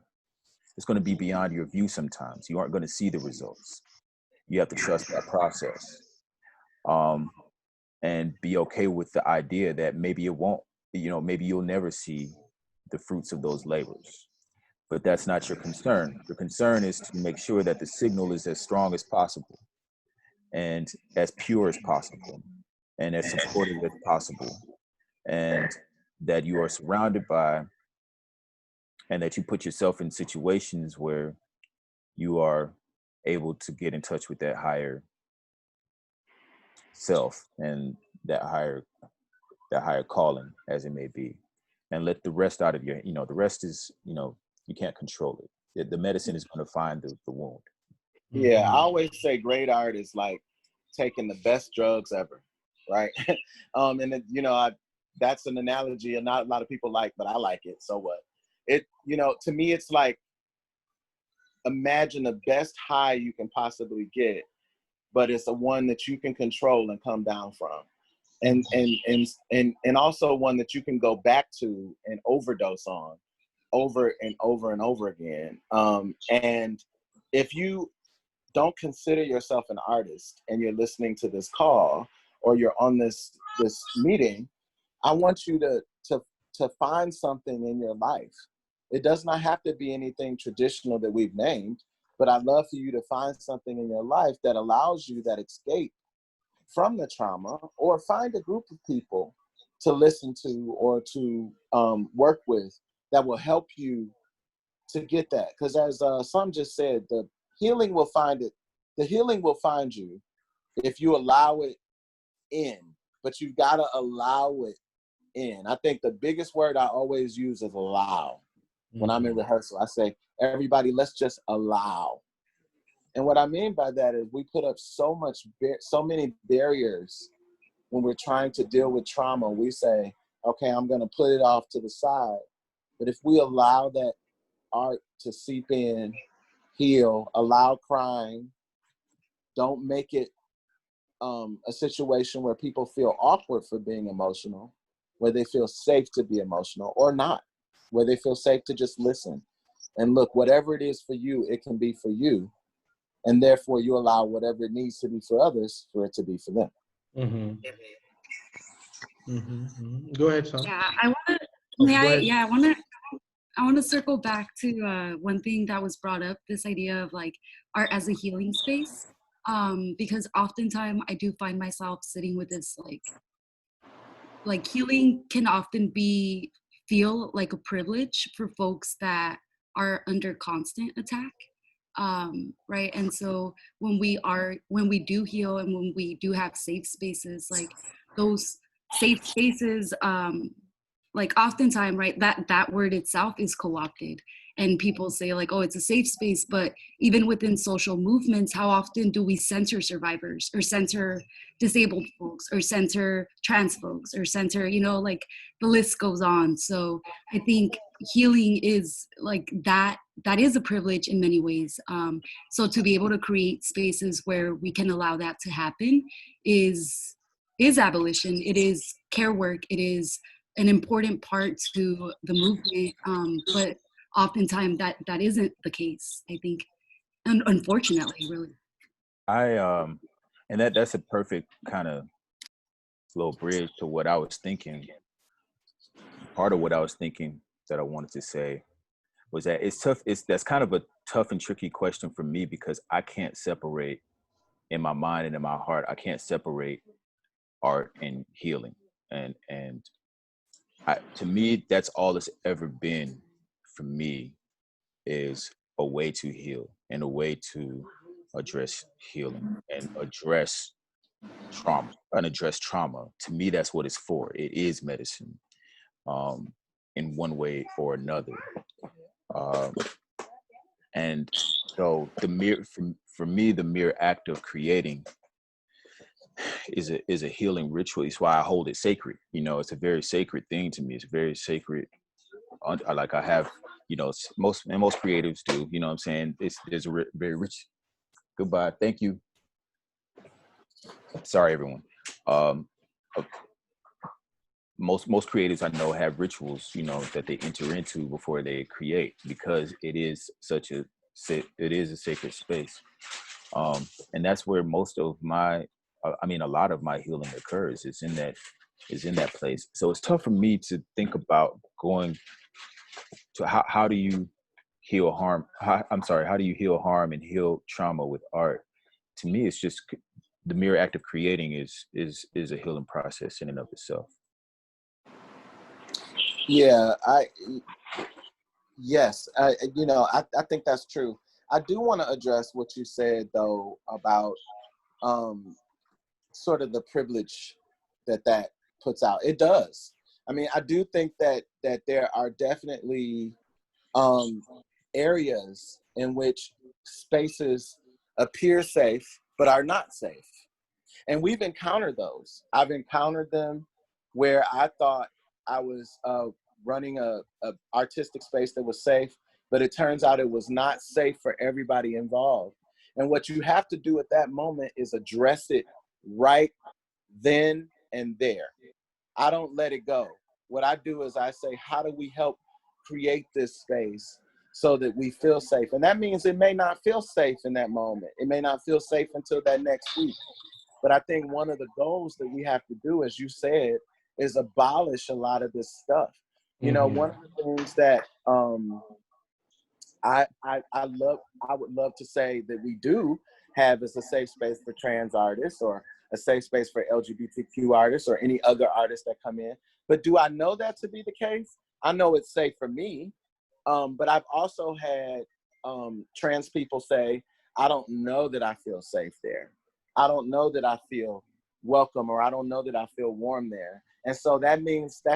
view. Sometimes you aren't going to see the results. You have to trust that process, and be okay with the idea that maybe it won't, maybe you'll never see the fruits of those labors. But that's not your concern. Your concern is to make sure that the signal is as strong as possible and as pure as possible and as supportive as possible, and that you are surrounded by, and that you put yourself in situations where you are able to get in touch with that higher self and that higher calling, as it may be, and let the rest out of your, the rest is, you can't control it. The medicine is going to find the wound. Yeah, I always say great art is like taking the best drugs ever, right? And it, that's an analogy and not a lot of people like, but I like it. So what? It, to me, it's like, imagine the best high you can possibly get, but it's a one that you can control and come down from. And also one that you can go back to and overdose on over and over and over again. And if you don't consider yourself an artist and you're listening to this call or you're on this meeting, I want you to find something in your life. It does not have to be anything traditional that we've named, but I'd love for you to find something in your life that allows you that escape from the trauma, or find a group of people to listen to or to work with that will help you to get that. Because as some just said, the healing will find you if you allow it in, but you've got to allow it in. I think the biggest word I always use is allow. When I'm in rehearsal, I say, everybody, let's just allow. And what I mean by that is we put up so many barriers when we're trying to deal with trauma. We say, okay, I'm going to put it off to the side. But if we allow that art to seep in, heal, allow crying, don't make it a situation where people feel awkward for being emotional, where they feel safe to be emotional or not, where they feel safe to just listen. And look, whatever it is for you, it can be for you. And therefore, you allow whatever it needs to be for others for it to be for them. Go ahead, Sam. Yeah, I want to circle back to one thing that was brought up, this idea of like art as a healing space. Because oftentimes I do find myself sitting with this like healing can often feel like a privilege for folks that are under constant attack. Right, and so when we do heal and when we do have safe spaces, like those safe spaces, like oftentimes, right, that word itself is co-opted, and people say like, oh, it's a safe space, but even within social movements, how often do we censor survivors or censor disabled folks or censor trans folks or censor, like the list goes on. So I think healing is like that is a privilege in many ways. So to be able to create spaces where we can allow that to happen is abolition. It is care work. It is an important part to the movement. But oftentimes that isn't the case, I think, and unfortunately, really. And that's a perfect kind of little bridge to what I was thinking. Part of what I was thinking that I wanted to say was that it's tough. That's kind of a tough and tricky question for me, because I can't separate, in my mind and in my heart, I can't separate art and healing. And to me, that's all it's ever been for me, is a way to heal and a way to address healing and address trauma. To me, that's what it's for. It is medicine, in one way or another. And so for me, the mere act of creating is a healing ritual. It's why I hold it sacred. It's a very sacred thing to me. It's a very sacred. Like I have, most creatives do. You know what I'm saying? There's a very rich. Goodbye. Thank you. Sorry, everyone. most creatives I know have rituals, that they enter into before they create, because it is a sacred space. And that's where most of my, a lot of my healing occurs, is in that place. So it's tough for me to think about going to how do you heal harm? How do you heal harm and heal trauma with art? To me, it's just the mere act of creating is a healing process in and of itself. Yeah, yes, I think that's true. I do want to address what you said though about sort of the privilege that puts out. It does. I mean, I do think that there are definitely areas in which spaces appear safe but are not safe, and we've encountered those. I've encountered them where I thought I was running a artistic space that was safe, but it turns out it was not safe for everybody involved. And what you have to do at that moment is address it right then and there. I don't let it go. What I do is I say, how do we help create this space so that we feel safe? And that means it may not feel safe in that moment. It may not feel safe until that next week. But I think one of the goals that we have to do, as you said, is abolish a lot of this stuff. One of the things that I would love to say that we do have is a safe space for trans artists, or a safe space for LGBTQ artists, or any other artists that come in. But do I know that to be the case? I know it's safe for me, but I've also had trans people say, I don't know that I feel safe there. I don't know that I feel welcome, or I don't know that I feel warm there. And so that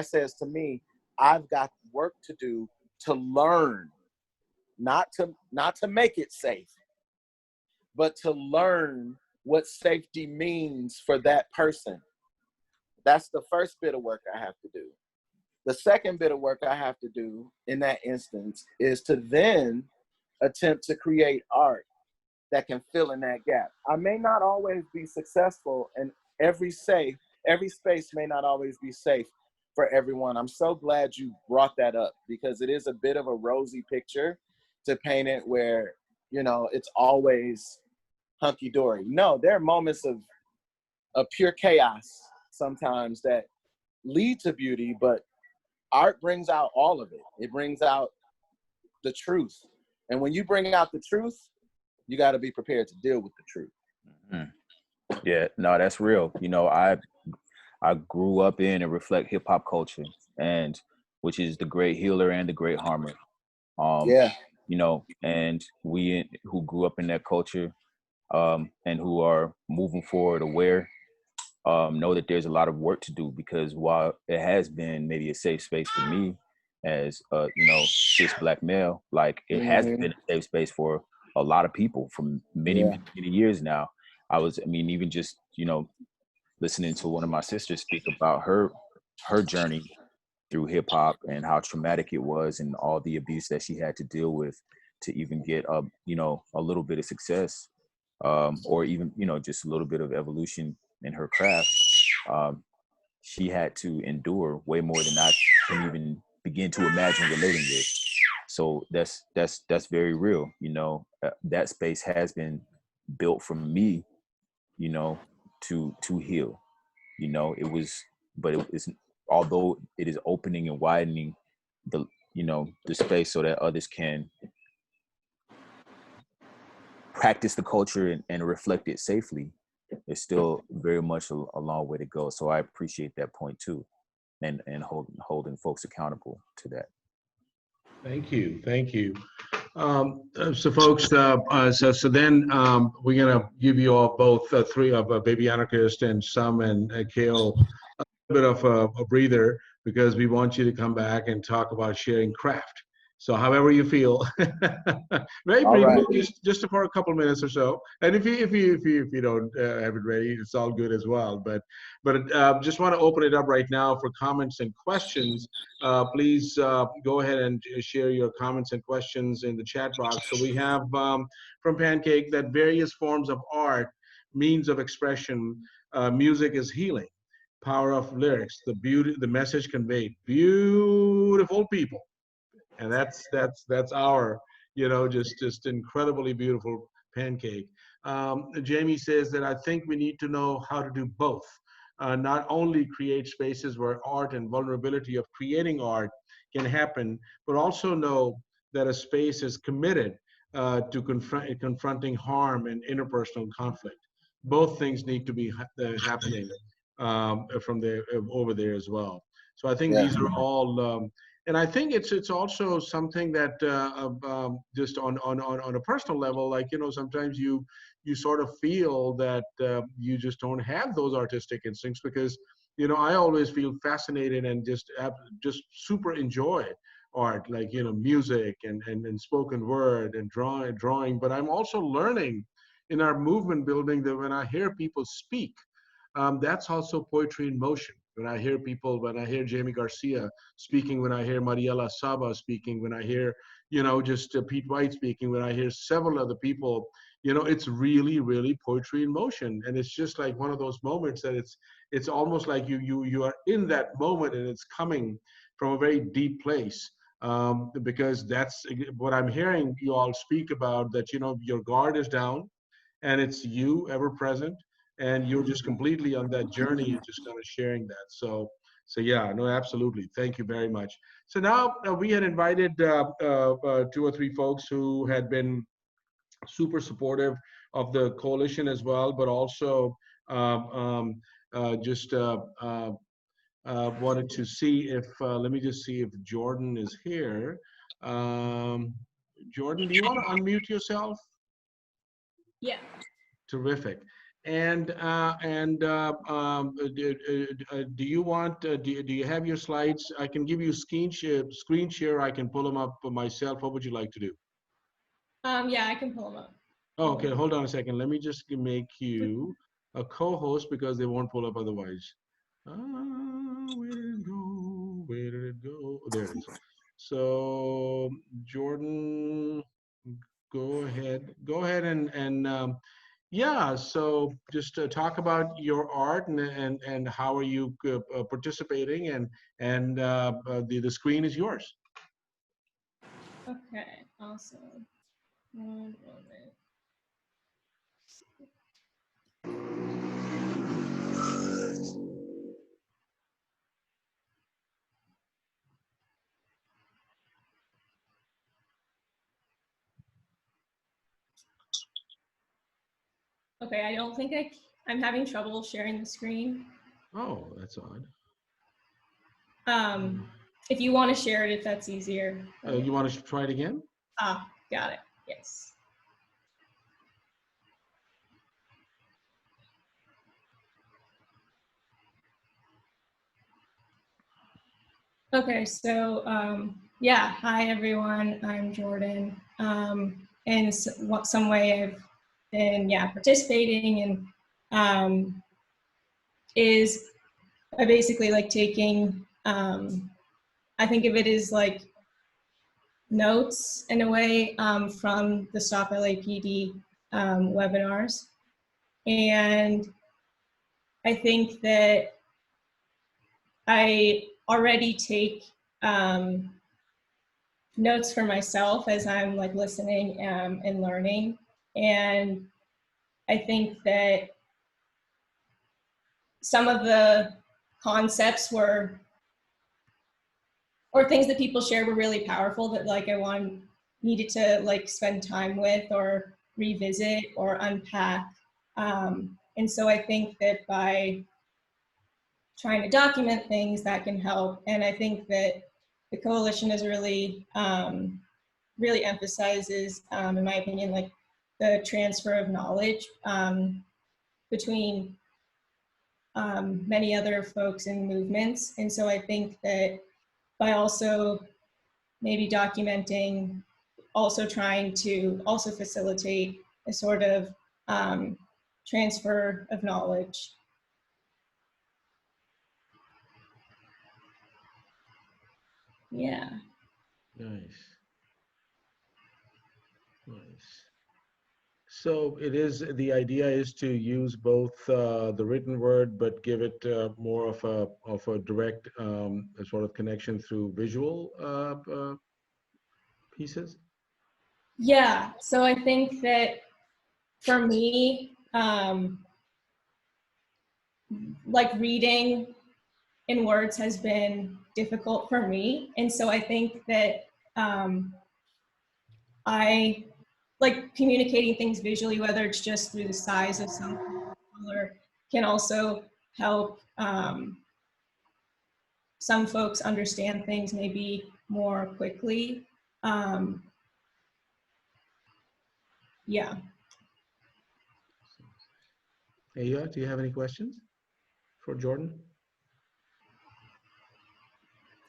says to me, I've got work to do to learn, not to make it safe, but to learn what safety means for that person. That's the first bit of work I have to do. The second bit of work I have to do in that instance is to then attempt to create art that can fill in that gap. I may not always be successful, and every space may not always be safe for everyone. I'm so glad you brought that up, because it is a bit of a rosy picture to paint it where, it's always hunky-dory. No, there are moments of pure chaos sometimes that lead to beauty, but art brings out all of it. It brings out the truth. And when you bring out the truth, you got to be prepared to deal with the truth. Mm-hmm. Yeah, no, that's real. I grew up in and reflect hip hop culture, and which is the great healer and the great harmer. Yeah. And we who grew up in that culture, and who are moving forward aware, know that there's a lot of work to do, because while it has been maybe a safe space for me as cis Black male, like it hasn't been a safe space for a lot of people for many years now. Even just listening to one of my sisters speak about her journey through hip hop and how traumatic it was, and all the abuse that she had to deal with to even get a little bit of success, or even just a little bit of evolution in her craft. She had to endure way more than I can even begin to imagine relating with. So that's very real. That space has been built for me, to heal. It's, although it is opening and widening the space so that others can practice the culture and reflect it safely, there's still very much a long way to go. So I appreciate that point too, and holding folks accountable to that. Thank you. So folks, then we're gonna give you all both three of Baby Anarchist and Sum and Kale a bit of a breather, because we want you to come back and talk about sharing craft. So however you feel, very briefly, just for a couple minutes or so. And if you don't have it ready, it's all good as well. But just want to open it up right now for comments and questions. Please go ahead and share your comments and questions in the chat box. So we have from Pancake that various forms of art, means of expression, music is healing. power of lyrics, the beauty, the message conveyed. Beautiful people, and that's our, just incredibly beautiful pancake. Jamie says that I think we need to know how to do both. Not only create spaces where art and vulnerability of creating art can happen, but also know that a space is committed to confronting harm and interpersonal conflict. Both things need to be happening from there over there as well. So I think Yeah. these are all and I think it's also something that just on a personal level, like sometimes you sort of feel that you just don't have those artistic instincts because I always feel fascinated and just super enjoy art, like music and spoken word and drawing. But I'm also learning in our movement building that when I hear people speak, that's also poetry in motion. When I hear Jamie Garcia speaking, when I hear Mariela Saba speaking, when I hear, just Pete White speaking, when I hear several other people, it's really, really poetry in motion. And it's just like one of those moments that it's almost like you are in that moment and it's coming from a very deep place. Because that's what I'm hearing you all speak about, that, your guard is down and it's you ever present and you're just completely on that journey and just kind of sharing that. So yeah, no, absolutely, thank you very much. So now we had invited 2 or 3 folks who had been super supportive of the coalition as well, but also just wanted to see if let me just see if Jordan is here. um, Jordan, do you want to unmute yourself? Yeah. Terrific. Do you want, do you have your slides? I can give you screen share. I can pull them up myself. What would you like to do? Yeah, I can pull them up. Oh, okay, hold on a second. Let me just make you a co-host because they won't pull up otherwise. Where did it go? Where did it go? Oh, there it is. So Jordan, go ahead and yeah, so just talk about your art and how are you participating, and the screen is yours. Okay, awesome. One moment. Okay, I don't think I'm having trouble sharing the screen. Oh, that's odd. If you want to share it, if that's easier. You want to try it again? Ah, got it. Yes. Okay, so yeah, hi everyone. I'm Jordan. In some way, I've been participating and is I basically like taking. I think of it as like notes in a way from the Stop LAPD webinars, and I think that I already take notes for myself as I'm like listening and learning. And I think that some of the concepts or things that people shared were really powerful that like needed to like spend time with or revisit or unpack. And so I think that by trying to document things that can help. And I think that the coalition is really emphasizes, in my opinion, like the transfer of knowledge between many other folks and movements. And so I think that by also maybe documenting, also trying to also facilitate a sort of transfer of knowledge. Yeah. Nice. Nice. So it is, the idea is to use both the written word, but give it more of a direct sort of connection through visual pieces. Yeah, so I think that for me, like reading in words has been difficult for me. And so I think that I like communicating things visually, whether it's just through the size of something or color, can also help some folks understand things maybe more quickly. Um, yeah. Hey, do you have any questions for Jordan?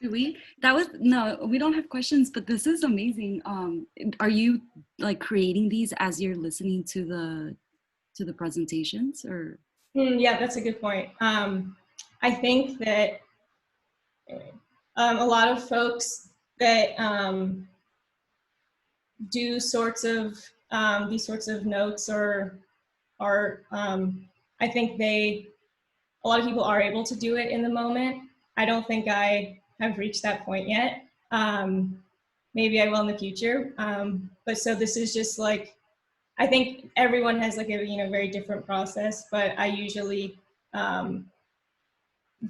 Do we? That was no, we don't have questions, but this is amazing. Are you like creating these as you're listening to the presentations or? Yeah, that's a good point. I think that a lot of folks that do sorts of these sorts of notes or art, I think a lot of people are able to do it in the moment. I don't think I have reached that point yet. Maybe I will in the future. But so this is just like, I think everyone has like a very different process, but I usually while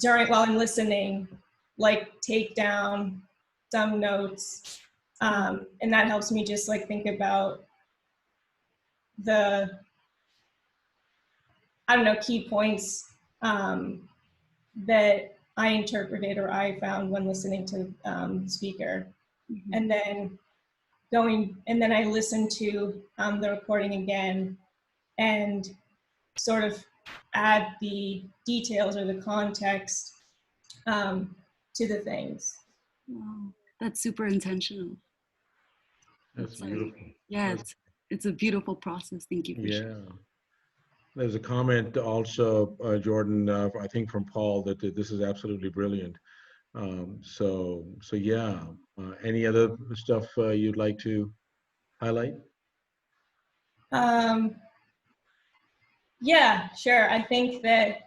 I'm listening, like take down some notes, and that helps me just like think about the key points that I interpreted or I found when listening to the speaker, Mhm. and then I listen to the recording again and sort of add the details or the context to the things. Wow, that's super intentional. That's It's like, beautiful. yeah, That's, it's a beautiful process. Thank you for sharing. yeah. There's a comment also, Jordan, I think from Paul, that this is absolutely brilliant. So yeah. Any other stuff you'd like to highlight? Um, yeah, sure. I think that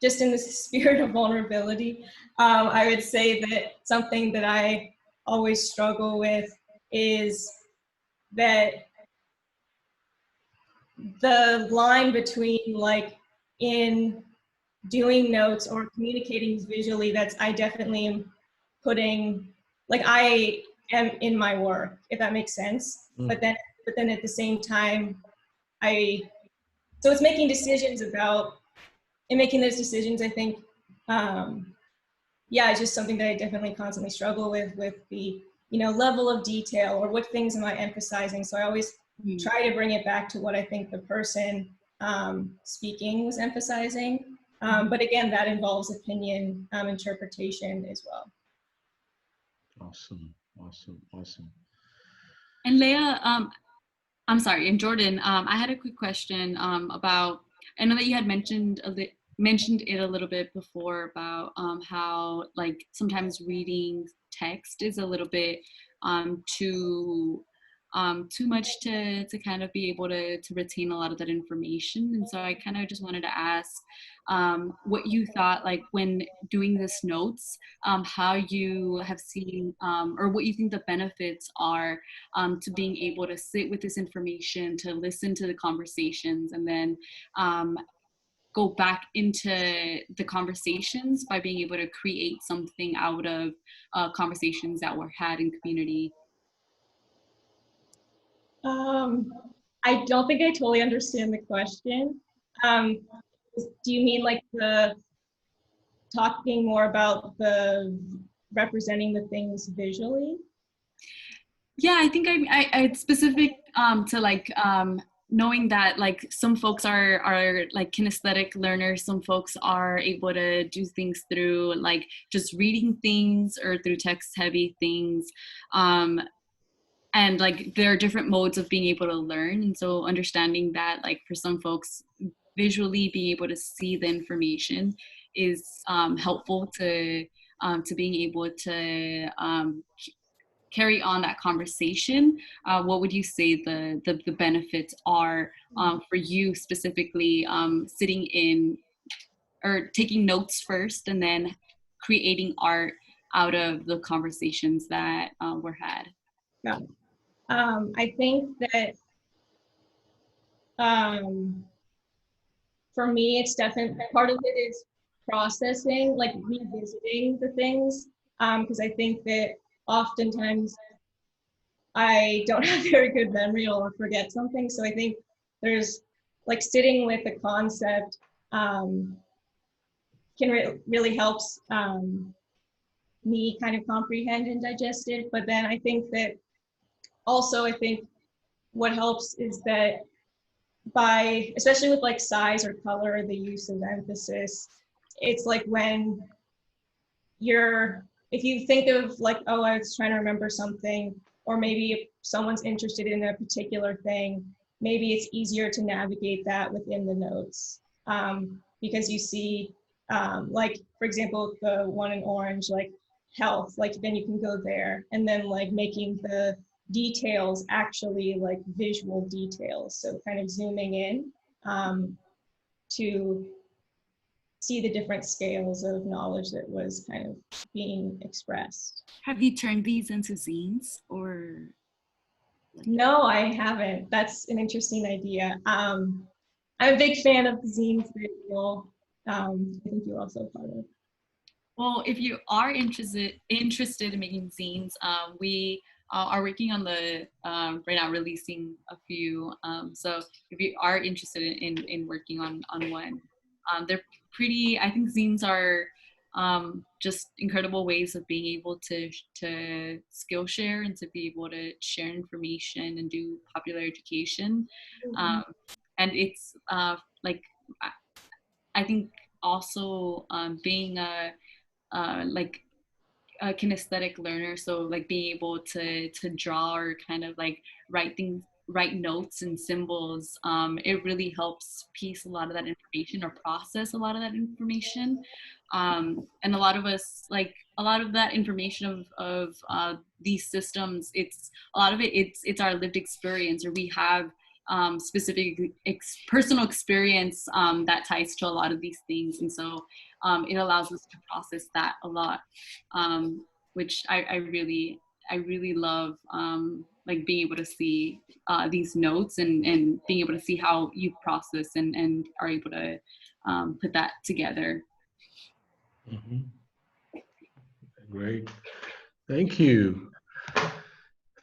just in the spirit of vulnerability, I would say that something that I always struggle with is that the line between like in doing notes or communicating visually, I definitely am putting, like I am in my work, if that makes sense. Mm. But then at the same time, so it's making decisions about, and making those decisions, I think, yeah, it's just something that I definitely constantly struggle with the, level of detail or what things am I emphasizing. So I always Mhm. try to bring it back to what I think the person speaking was emphasizing. But again, that involves opinion, interpretation as well. Awesome, awesome, awesome. And Leah, I'm sorry, and Jordan, I had a quick question about. I know that you had mentioned it a little bit before about how like sometimes reading text is a little bit too too much to kind of be able to retain a lot of that information. And so I kind of just wanted to ask what you thought, like when doing this notes, how you have seen or what you think the benefits are to being able to sit with this information, to listen to the conversations, and then go back into the conversations by being able to create something out of conversations that were had in community. I don't think I totally understand the question. Um, do you mean like the talking more about the representing the things visually? Yeah, I think it's specific to like knowing that like some folks are like kinesthetic learners, some folks are able to do things through like just reading things or through text heavy things. And like there are different modes of being able to learn, and so understanding that like for some folks visually being able to see the information is helpful to being able to carry on that conversation, what would you say the benefits are for you specifically, sitting in or taking notes first and then creating art out of the conversations that were had? Yeah. I think that for me, it's definitely part of it is processing, like revisiting the things, because I think that oftentimes I don't have very good memory or forget something. So I think there's like sitting with a concept really helps me kind of comprehend and digest it. But then I think that also, I think what helps is that by, especially with like size or color, the use of emphasis, it's like when if you think of like, oh, I was trying to remember something, or maybe if someone's interested in a particular thing, maybe it's easier to navigate that within the notes, because you see, like, for example, the one in orange, like health, like then you can go there, and then like making the details actually like visual details. So kind of zooming in to see the different scales of knowledge that was kind of being expressed. Have you turned these into zines or? No, I haven't. That's an interesting idea. I'm a big fan of the zines visual. I think you're also part of. Well, if you are interested in making zines, we are working on the right now releasing a few. So if you are interested in working on one, they're pretty. I think zines are just incredible ways of being able to skill share and to be able to share information and do popular education. And it's like I think also being like a kinesthetic learner, so like being able to draw or kind of like write notes and symbols, it really helps piece a lot of that information or process a lot of that information, and a lot of us, like a lot of that information of these systems, it's a lot of it's our lived experience, or we have specific personal experience that ties to a lot of these things, and so it allows us to process that a lot, which I really love, like being able to see these notes and being able to see how you process and are able to put that together. Mm-hmm. Great. Thank you.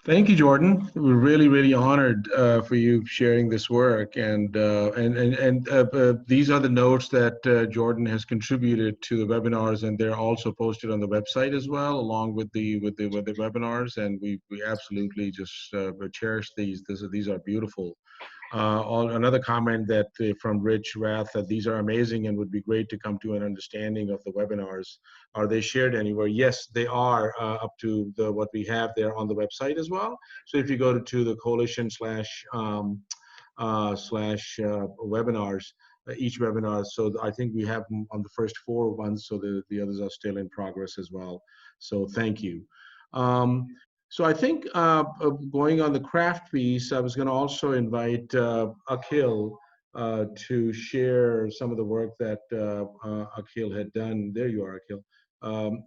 Thank you, Jordan. We're really honored for you sharing this work, and these are the notes that Jordan has contributed to the webinars, and they're also posted on the website as well, along with the webinars. And we absolutely just cherish these. These are beautiful. Another comment that from Rich Rath, that these are amazing and would be great to come to an understanding of the webinars. Are they shared anywhere? Yes, they are, up to what we have there on the website as well. So if you go to the coalition webinars, each webinar, so I think we have them on the first 4 ones, so the others are still in progress as well. So thank you. So I think going on the craft piece, I was going to also invite Akhil to share some of the work that Akhil had done. There you are, Akhil.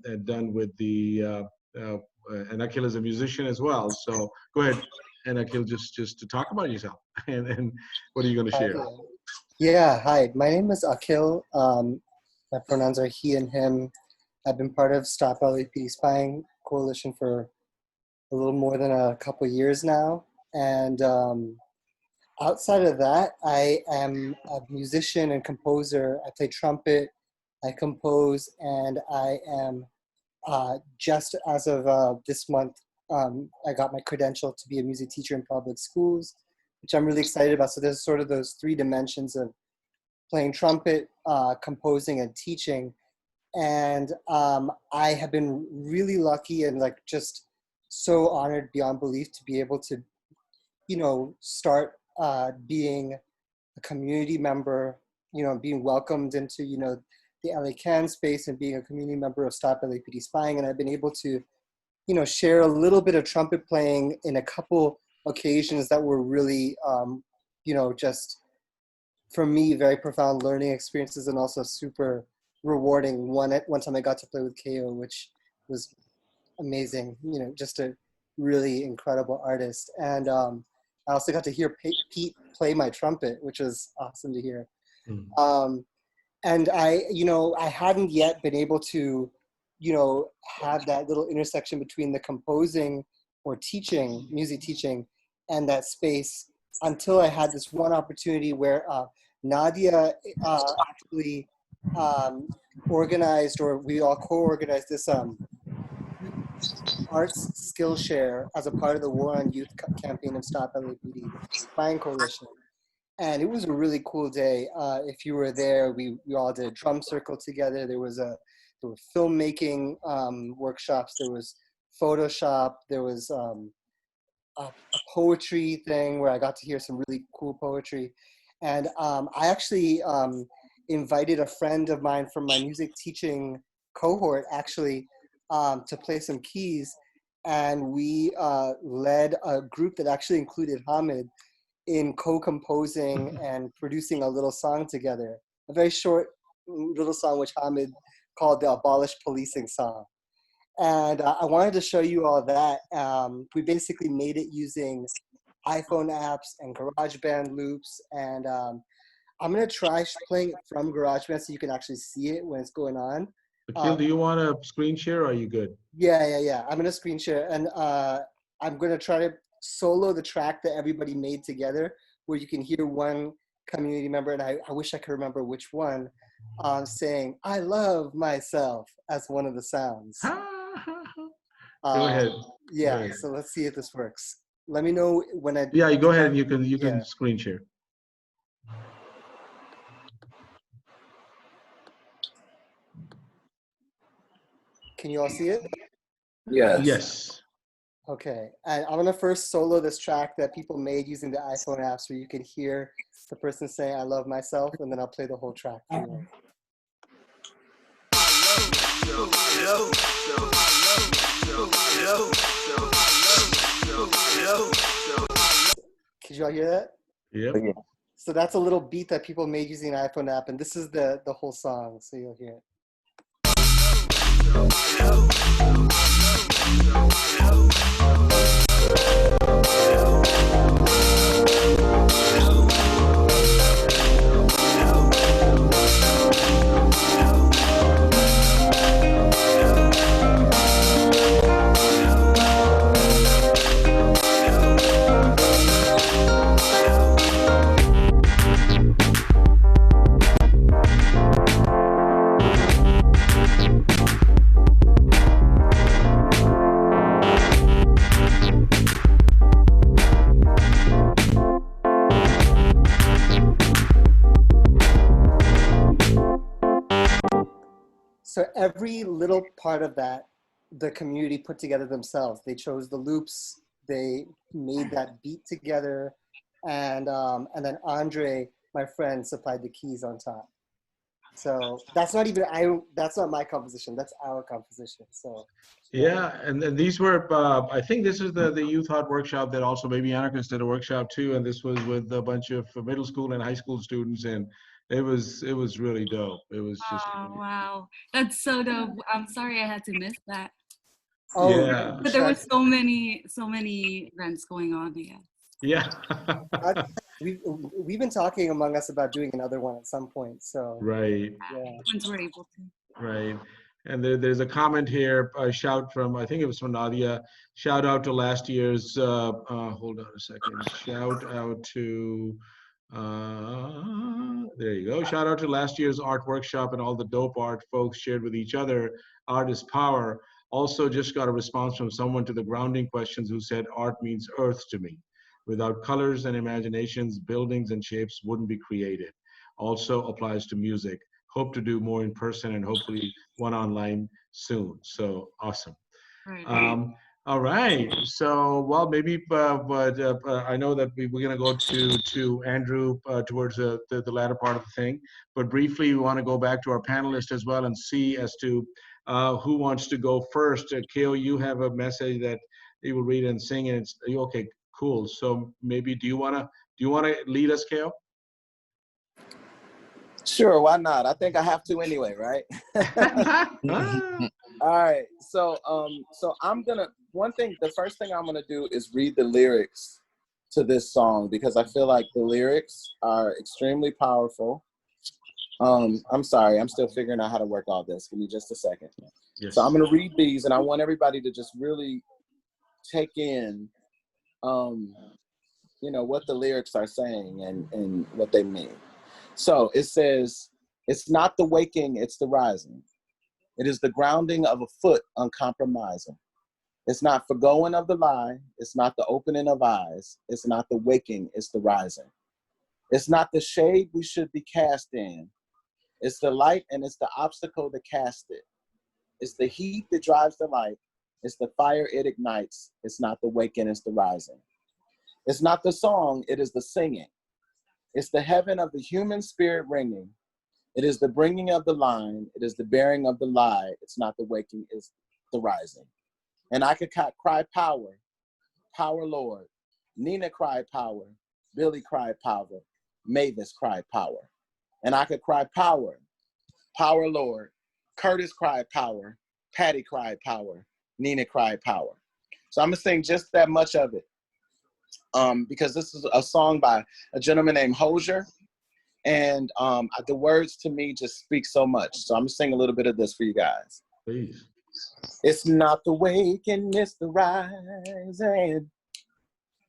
Had done with the, and Akhil is a musician as well. So go ahead, and Akhil, just to talk about yourself, and what are you going to share? Yeah, hi. My name is Akhil. My pronouns are he and him. I've been part of Stop LAPD Spying Coalition for a little more than a couple years now. And outside of that, I am a musician and composer. I play trumpet, I compose, and I am just as of this month, I got my credential to be a music teacher in public schools, which I'm really excited about. So there's sort of those 3 dimensions of playing trumpet, composing, and teaching. And I have been really lucky and like just so honored beyond belief to be able to, start being a community member, being welcomed into, the LA Can space and being a community member of Stop LAPD Spying. And I've been able to share a little bit of trumpet playing in a couple occasions that were really, just for me, very profound learning experiences and also super rewarding. One time I got to play with KO, which was amazing, just a really incredible artist. And I also got to hear Pete play my trumpet, which was awesome to hear. Mm. And I hadn't yet been able to, have that little intersection between the composing or teaching, music teaching, and that space until I had this one opportunity where Nadia actually organized, or we all co-organized this arts Skillshare as a part of the War on Youth campaign of Stop LAPD Spying Coalition. And it was a really cool day. If you were there, we all did a drum circle together. There were filmmaking workshops. There was Photoshop. There was a poetry thing where I got to hear some really cool poetry. And I actually invited a friend of mine from my music teaching cohort actually to play some keys. And we led a group that actually included Hamid in co-composing and producing a little song together. A very short little song which Hamid called the Abolish Policing song. And I wanted to show you all that. We basically made it using iPhone apps and GarageBand loops. And I'm going to try playing it from GarageBand so you can actually see it when it's going on. Akil, do you want to screen share or are you good? Yeah. I'm going to screen share. And I'm going to try to solo the track that everybody made together where you can hear one community member, and I wish I could remember which one, saying, "I love myself" as one of the sounds. Go ahead. Yeah, Go ahead. so let's see if this works. Let me know when I... Yeah, you go ahead and you can screen share. Can you all see it? Yes. Okay, and I'm gonna first solo this track that people made using the iPhone apps where you can hear the person saying, "I love myself," and then I'll play the whole track for you. Could you all hear that? Yep. So that's a little beat that people made using an iPhone app, and this is the whole song, so you'll hear it. So every little part of that, the community put together themselves. They chose the loops, they made that beat together, and then Andre, my friend, supplied the keys on top. So that's not my composition. That's our composition. So yeah, and these were I think this is the youth art workshop that also maybe Anarchist did a workshop too, and this was with a bunch of middle school and high school students, and it was really dope. It was just wow, that's so dope. I'm sorry I had to miss that. oh yeah, But there were so many events going on. yeah. we've been talking among us about doing another one at some point. So Right. Yeah, once we're able to. Right. And there's a comment here, a shout from, I think it was from Nadia. Shout out to last year's, hold on a second. Shout out to, there you go. Shout out to last year's art workshop and all the dope art folks shared with each other. Art is power. Also just got a response from someone to the grounding questions who said art means earth to me. Without colors and imaginations, buildings and shapes wouldn't be created. Also applies to music. Hope to do more in person and hopefully one online soon. So awesome. Right. All right. So, well, maybe, but I know that we're going to go to Andrew towards the latter part of the thing. But briefly, we want to go back to our panelists as well and see as to Who wants to go first? Kale, you have a message that you will read and sing, and it's okay. Cool. So maybe do you wanna lead us, Kale? Sure, why not? I think I have to anyway, right? All right. So the first thing I'm gonna do is read the lyrics to this song because I feel like the lyrics are extremely powerful. I'm sorry, I'm still figuring out how to work all this. Give me just a second. Yes. So I'm gonna read these, and I want everybody to just really take in, what the lyrics are saying and what they mean. So it says, "It's not the waking, it's the rising. It is the grounding of a foot uncompromising. It's not forgoing of the lie. It's not the opening of eyes. It's not the waking, it's the rising. It's not the shade we should be cast in. It's the light and it's the obstacle that cast it. It's the heat that drives the light. It's the fire it ignites. It's not the waking, it's the rising. It's not the song, it is the singing. It's the heaven of the human spirit ringing. It is the bringing of the line. It is the bearing of the lie. It's not the waking, it's the rising. And I could cry power, power Lord. Nina cried power. Billy cried power. Mavis cried power. And I could cry power, power Lord. Curtis cried power. Patty cried power. Nina cried power. So I'm gonna sing just that much of it. Because this is a song by a gentleman named Hosier. And the words to me just speak so much. So I'm gonna sing a little bit of this for you guys. Please. It's not the waking, it's the rising.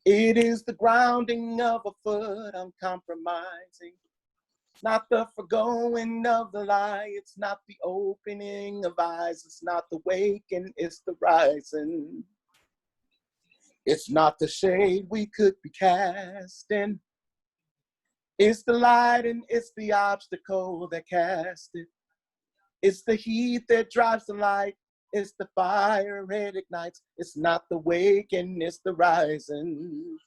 It is the grounding of a foot uncompromising. Not the forgoing of the lie. It's not the opening of eyes. It's not the waking, it's the rising. It's not the shade we could be casting. It's the light and it's the obstacle that cast it. It's the heat that drives the light. It's the fire it ignites. It's not the waking, it's the rising.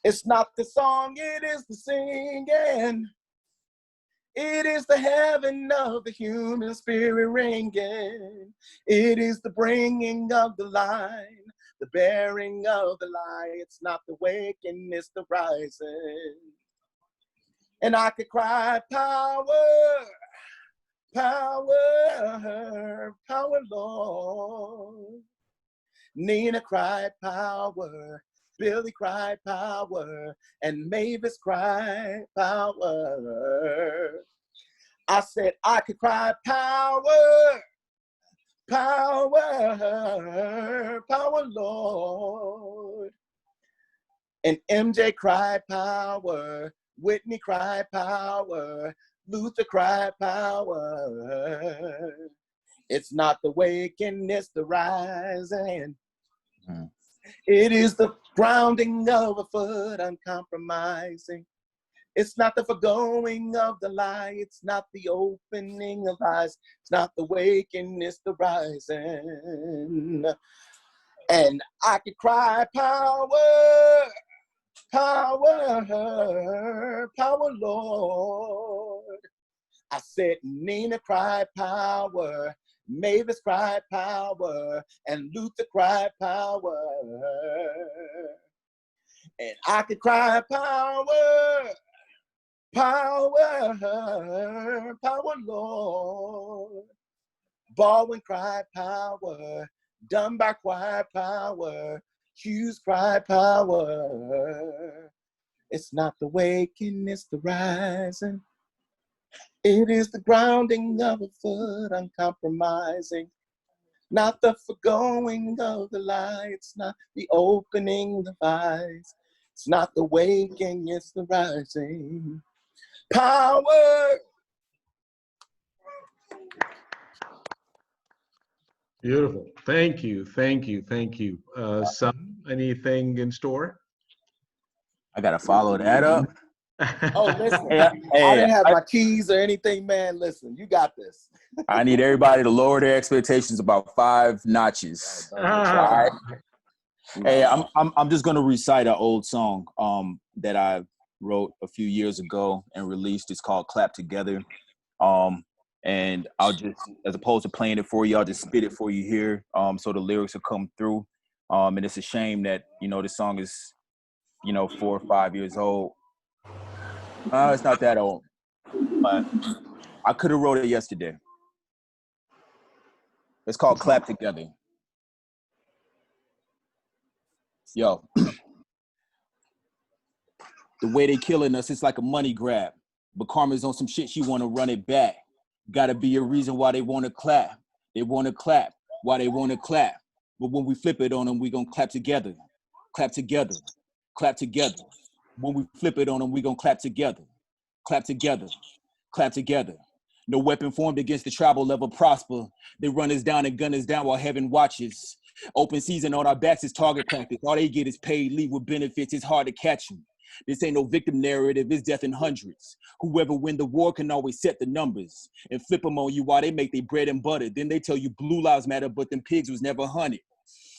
It's not the song, it is the singing. It is the heaven of the human spirit ringing. It is the bringing of the line, the bearing of the lie. It's not the waking, it's the rising. And I could cry power, power, power, Lord. Nina cried power, Billy cried power, and Mavis cried power. I said I could cry power, power, power, Lord. And MJ cried power, Whitney cried power, Luther cried power. It's not the waking, it's the rising. It is the grounding of a foot uncompromising. It's not the forgoing of the lie. It's not the opening of eyes. It's not the waking, it's the rising. And I could cry power, power, power, Lord. I said Nina cried power, Mavis cried power, and Luther cried power. And I could cry power, power, power, Lord. Baldwin cried power, Dunbar cried power, Hughes cried power. It's not the waking, it's the rising. It is the grounding of a foot uncompromising. Not the forgoing of the lie. It's not the opening of eyes. It's not the waking, it's the rising. Power. Beautiful. Thank you. Thank you. Thank you. Some, anything in store? I gotta follow that up. Oh, listen. Hey, I didn't have I, my keys or anything, man. Listen, you got this. I need everybody to lower their expectations about 5 notches. All right. Hey, I'm just gonna recite an old song that I wrote a few years ago and released. It's called "Clap Together." and I'll just, as opposed to playing it for you, I'll just spit it for you here, so the lyrics will come through. And it's a shame that, you know, this song is, you know, 4 or 5 years old. It's not that old, but I could have wrote it yesterday. It's called Clap Together. Yo, the way they killing us, it's like a money grab. But Karma's on some shit, she wanna run it back. Gotta be a reason why they wanna clap. They wanna clap, why they wanna clap. But when we flip it on them, we gonna clap together. Clap together, clap together. When we flip it on them, we gonna clap together. Clap together, clap together. No weapon formed against the tribal level prosper. They run us down and gun us down while heaven watches. Open season on our backs is target practice. All they get is paid leave with benefits. It's hard to catch them. This ain't no victim narrative, it's death in hundreds. Whoever win the war can always set the numbers and flip them on you while they make their bread and butter. Then they tell you blue lives matter, but them pigs was never hunted.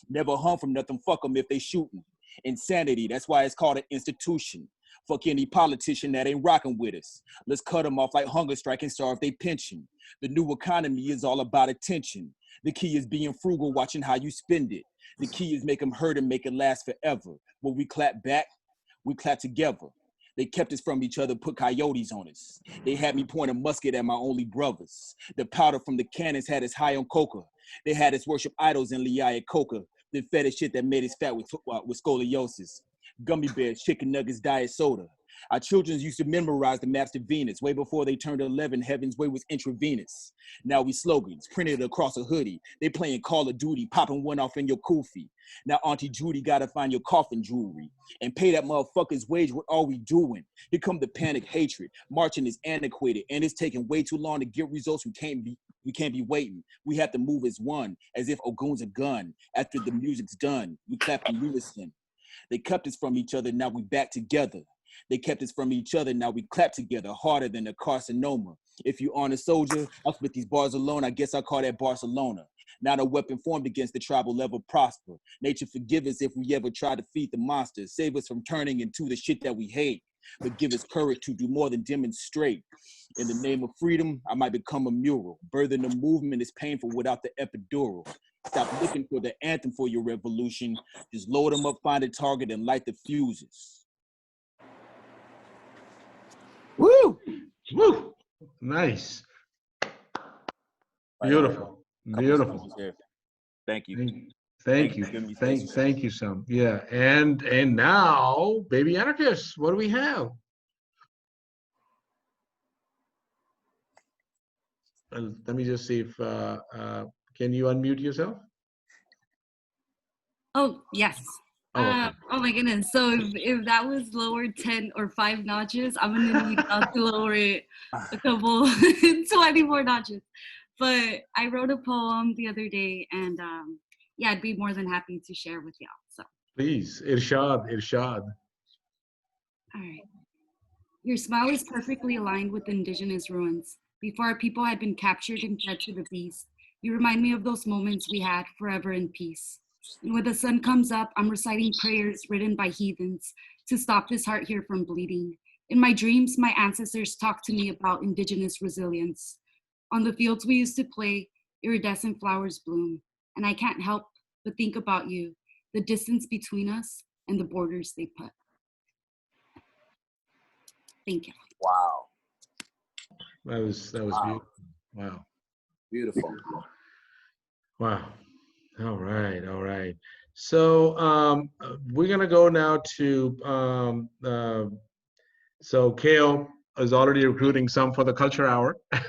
Never hung from nothing, fuck them if they shooting. Insanity, that's why it's called an institution. Fuck any politician that ain't rocking with us. Let's cut them off like hunger strike and starve they pension. The new economy is all about attention. The key is being frugal, watching how you spend it. The key is make them hurt and make it last forever. When we clap back, we clap together. They kept us from each other, put coyotes on us. They had me point a musket at my only brothers. The powder from the cannons had us high on coca. They had us worship idols in Liaya Coca. They fed us shit that made us fat with scoliosis. Gummy bears, chicken nuggets, diet soda. Our children used to memorize the maps to Venus. Way before they turned 11, Heaven's Way was intravenous. Now we slogans, printed across a hoodie. They playing Call of Duty, popping one off in your kufi. Now Auntie Judy gotta find your coffin jewelry and pay that motherfucker's wage. What are we doing? Here come the panic hatred. Marching is antiquated and it's taking way too long to get results. We can't be waiting. We have to move as one, as if Ogun's a gun. After the music's done, we clap in unison. They kept us from each other, now we back together. They kept us from each other, now we clap together, harder than a carcinoma. If you aren't a soldier, I'll split these bars alone, I guess I'll call that Barcelona. Not a weapon formed against the tribal level prosper. Nature forgive us if we ever try to feed the monsters. Save us from turning into the shit that we hate. But give us courage to do more than demonstrate. In the name of freedom, I might become a mural. Birthing the movement is painful without the epidural. Stop looking for the anthem for your revolution. Just load them up, find a target, and light the fuses. Woo! Woo! Nice. Beautiful. Beautiful. Thank you. Thank you. Thank you, Sam. Yeah. And now, Baby Anarchist, what do we have? Let me just see if can you unmute yourself? Oh, yes. Oh, okay. Oh my goodness. So if that was lowered 10 or 5 notches, I'm going to need to lower it a couple, 20 more notches. But I wrote a poem the other day and yeah, I'd be more than happy to share with y'all. So Please, Irshad. All right. Your smile is perfectly aligned with indigenous ruins. Before our people had been captured and fed to the beast, you remind me of those moments we had forever in peace. And when the sun comes up, I'm reciting prayers written by heathens to stop this heart here from bleeding. In my dreams, my ancestors talked to me about indigenous resilience. On the fields we used to play, iridescent flowers bloom, and I can't help but think about you, the distance between us and the borders they put. Thank you. Wow. That was Wow. beautiful. Wow. Beautiful. Wow. All right. So we're gonna go now to so Kale is already recruiting some for the culture hour. So,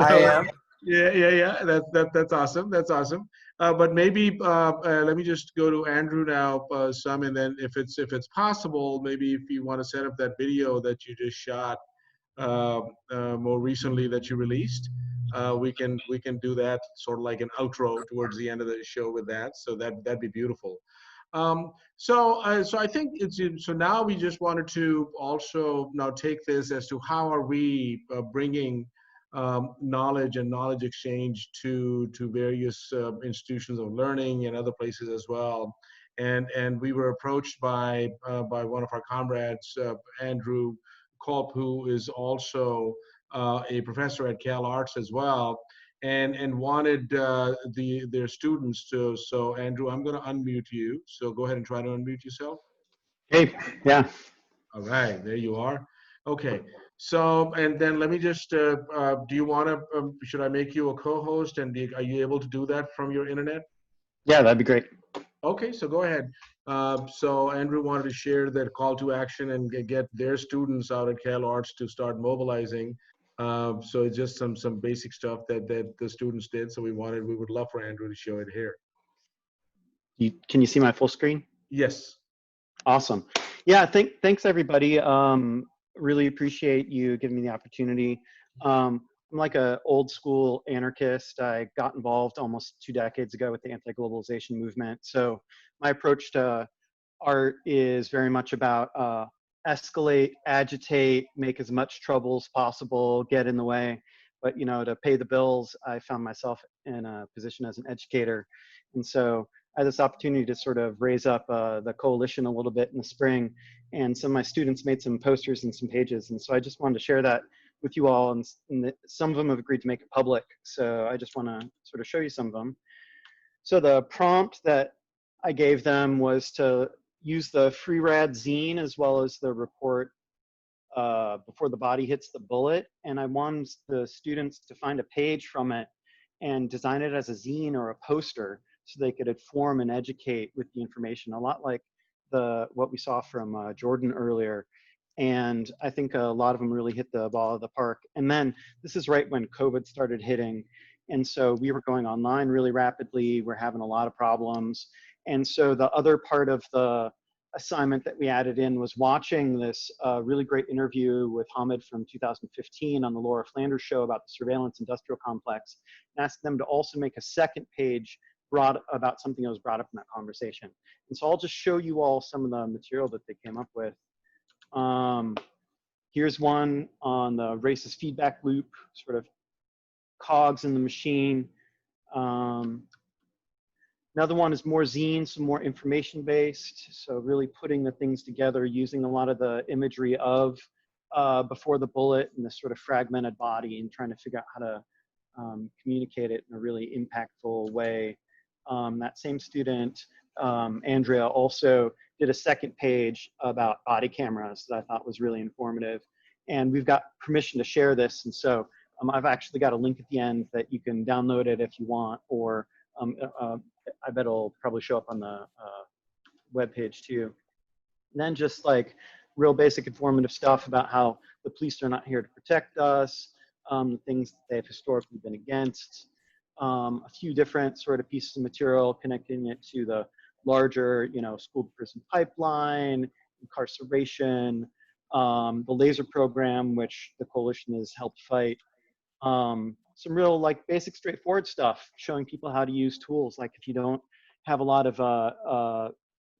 I am. Yeah. That's awesome. But maybe let me just go to Andrew now, some, and then if it's possible, maybe if you want to set up that video that you just shot more recently that you released, we can do that sort of like an outro towards the end of the show with that. So that'd be beautiful. So I think so now we just wanted to also now take this as to how are we bringing knowledge and knowledge exchange to various institutions of learning and other places as well. And we were approached by one of our comrades, Andrew Kolb, who is also a professor at Cal Arts as well, and wanted their students to. So Andrew, I'm going to unmute you. So go ahead and try to unmute yourself. Hey, yeah. All right, there you are. Okay, so and then let me just. Do you want to? Should I make you a co-host? And are you able to do that from your internet? Yeah, that'd be great. Okay, so go ahead. So Andrew wanted to share that call to action and get their students out at Cal Arts to start mobilizing. So it's just some basic stuff that the students did. So we would love for Andrew to show it here. Can you see my full screen? Yes. Awesome. Yeah, thanks everybody. Really appreciate you giving me the opportunity. I'm like a old school anarchist. I got involved almost 2 decades ago with the anti-globalization movement. So my approach to art is very much about escalate, agitate, make as much trouble as possible, get in the way. But to pay the bills, I found myself in a position as an educator, and so I had this opportunity to sort of raise up the coalition a little bit in the spring, and some of my students made some posters and some pages, and so I just wanted to share that with you all, and some of them have agreed to make it public, so I just want to sort of show you some of them. So the prompt that I gave them was to use the free rad zine as well as the report before the body hits the bullet, and I wanted the students to find a page from it and design it as a zine or a poster so they could inform and educate with the information, a lot like what we saw from Jordan earlier. And I think a lot of them really hit the ball of the park. And then this is right when COVID started hitting. And so we were going online really rapidly. We're having a lot of problems. And so the other part of the assignment that we added in was watching this really great interview with Hamid from 2015 on the Laura Flanders show about the surveillance industrial complex, and asked them to also make a second page about something that was brought up in that conversation. And so I'll just show you all some of the material that they came up with. Here's one on the racist feedback loop, sort of cogs in the machine. Another one is more zine, some more information based. So really putting the things together, using a lot of the imagery of before the bullet and this sort of fragmented body, and trying to figure out how to communicate it in a really impactful way. That same student, Andrea, also did a second page about body cameras that I thought was really informative. And we've got permission to share this. And so I've actually got a link at the end that you can download it if you want, or I bet it'll probably show up on the webpage too. And then just like real basic informative stuff about how the police are not here to protect us, the things that they've historically been against, a few different sort of pieces of material connecting it to the larger, school to prison pipeline, incarceration, the laser program, which the coalition has helped fight. Some real basic straightforward stuff, showing people how to use tools. Like if you don't have a lot of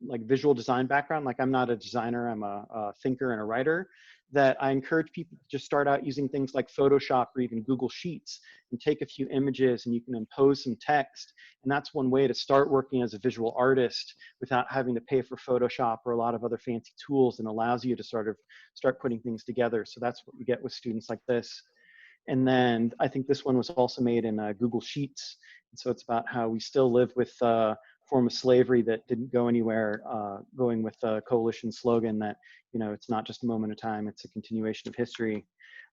visual design background, like I'm not a designer, I'm a thinker and a writer, that I encourage people to just start out using things like Photoshop or even Google Sheets and take a few images and you can impose some text. And that's one way to start working as a visual artist without having to pay for Photoshop or a lot of other fancy tools, and allows you to sort of start putting things together. So that's what we get with students like this. And then I think this one was also made in Google Sheets. And so it's about how we still live with a form of slavery that didn't go anywhere, going with the coalition slogan that, it's not just a moment of time, it's a continuation of history.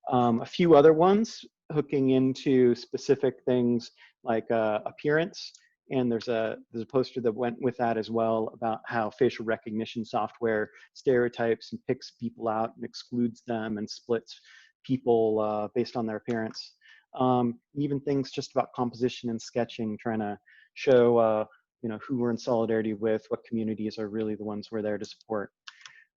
A few other ones hooking into specific things like appearance. And there's a poster that went with that as well about how facial recognition software stereotypes and picks people out and excludes them and splits people based on their appearance. Even things just about composition and sketching, trying to show who we're in solidarity with, what communities are really the ones we're there to support.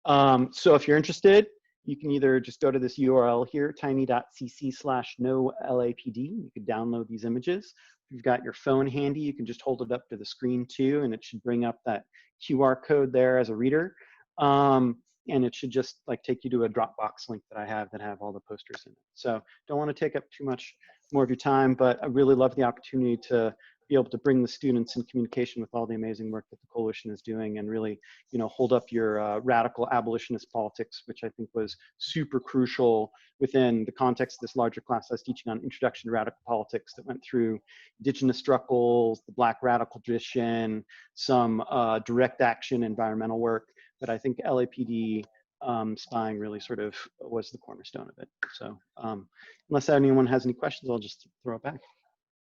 So if you're interested, you can either just go to this URL here, tiny.cc/NoLAPD. You can download these images. If you've got your phone handy, you can just hold it up to the screen too, and it should bring up that QR code there as a reader. And it should just take you to a Dropbox link that I have that have all the posters in it. So don't want to take up too much more of your time, but I really love the opportunity to be able to bring the students in communication with all the amazing work that the coalition is doing, and really, you know, hold up your radical abolitionist politics, which I think was super crucial within the context of this larger class I was teaching on Introduction to Radical Politics, that went through indigenous struggles, the Black radical tradition, some direct action environmental work. But I think LAPD spying really sort of was the cornerstone of it. So unless anyone has any questions, I'll just throw it back.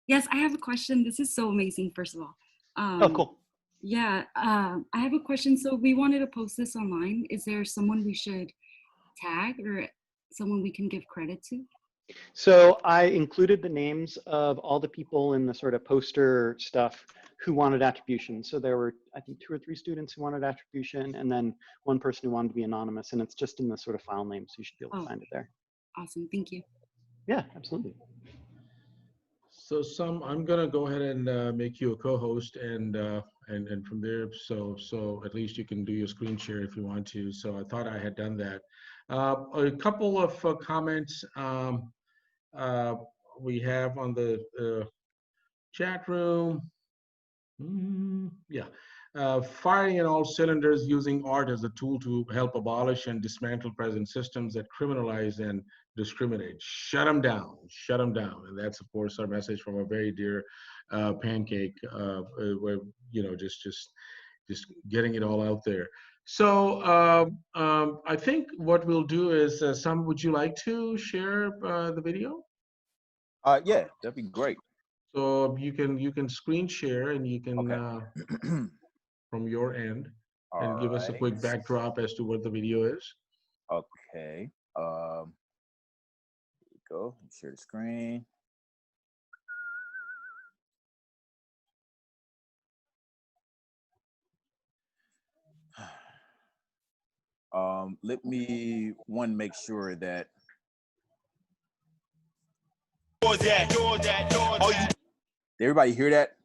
Yes, I have a question. This is so amazing, first of all. Oh, cool. Yeah, I have a question. So we wanted to post this online. Is there someone we should tag or someone we can give credit to? So I included the names of all the people in the sort of poster stuff who wanted attribution. So there were, I think, 2 or 3 students who wanted attribution, and then 1 person who wanted to be anonymous, and it's just in the sort of file name, so you should be able to find it there. Awesome, thank you. Yeah, absolutely. So I'm gonna go ahead and make you a co-host, and from there, so at least you can do your screen share if you want to. So I thought I had done that. A couple of comments we have on the chat room. Yeah. Firing in all cylinders, using art as a tool to help abolish and dismantle present systems that criminalize and discriminate. Shut them down, shut them down. And that's, of course, our message from a very dear Pancake, where, you know, just getting it all out there. So I think what we'll do is, Sam, would you like to share the video? Yeah, that'd be great. So you can screen share, and you can Okay. from your end, and All give us a right. quick backdrop as to what the video is. Okay. Here we go. Share the screen. Let me make sure that. Did everybody hear that?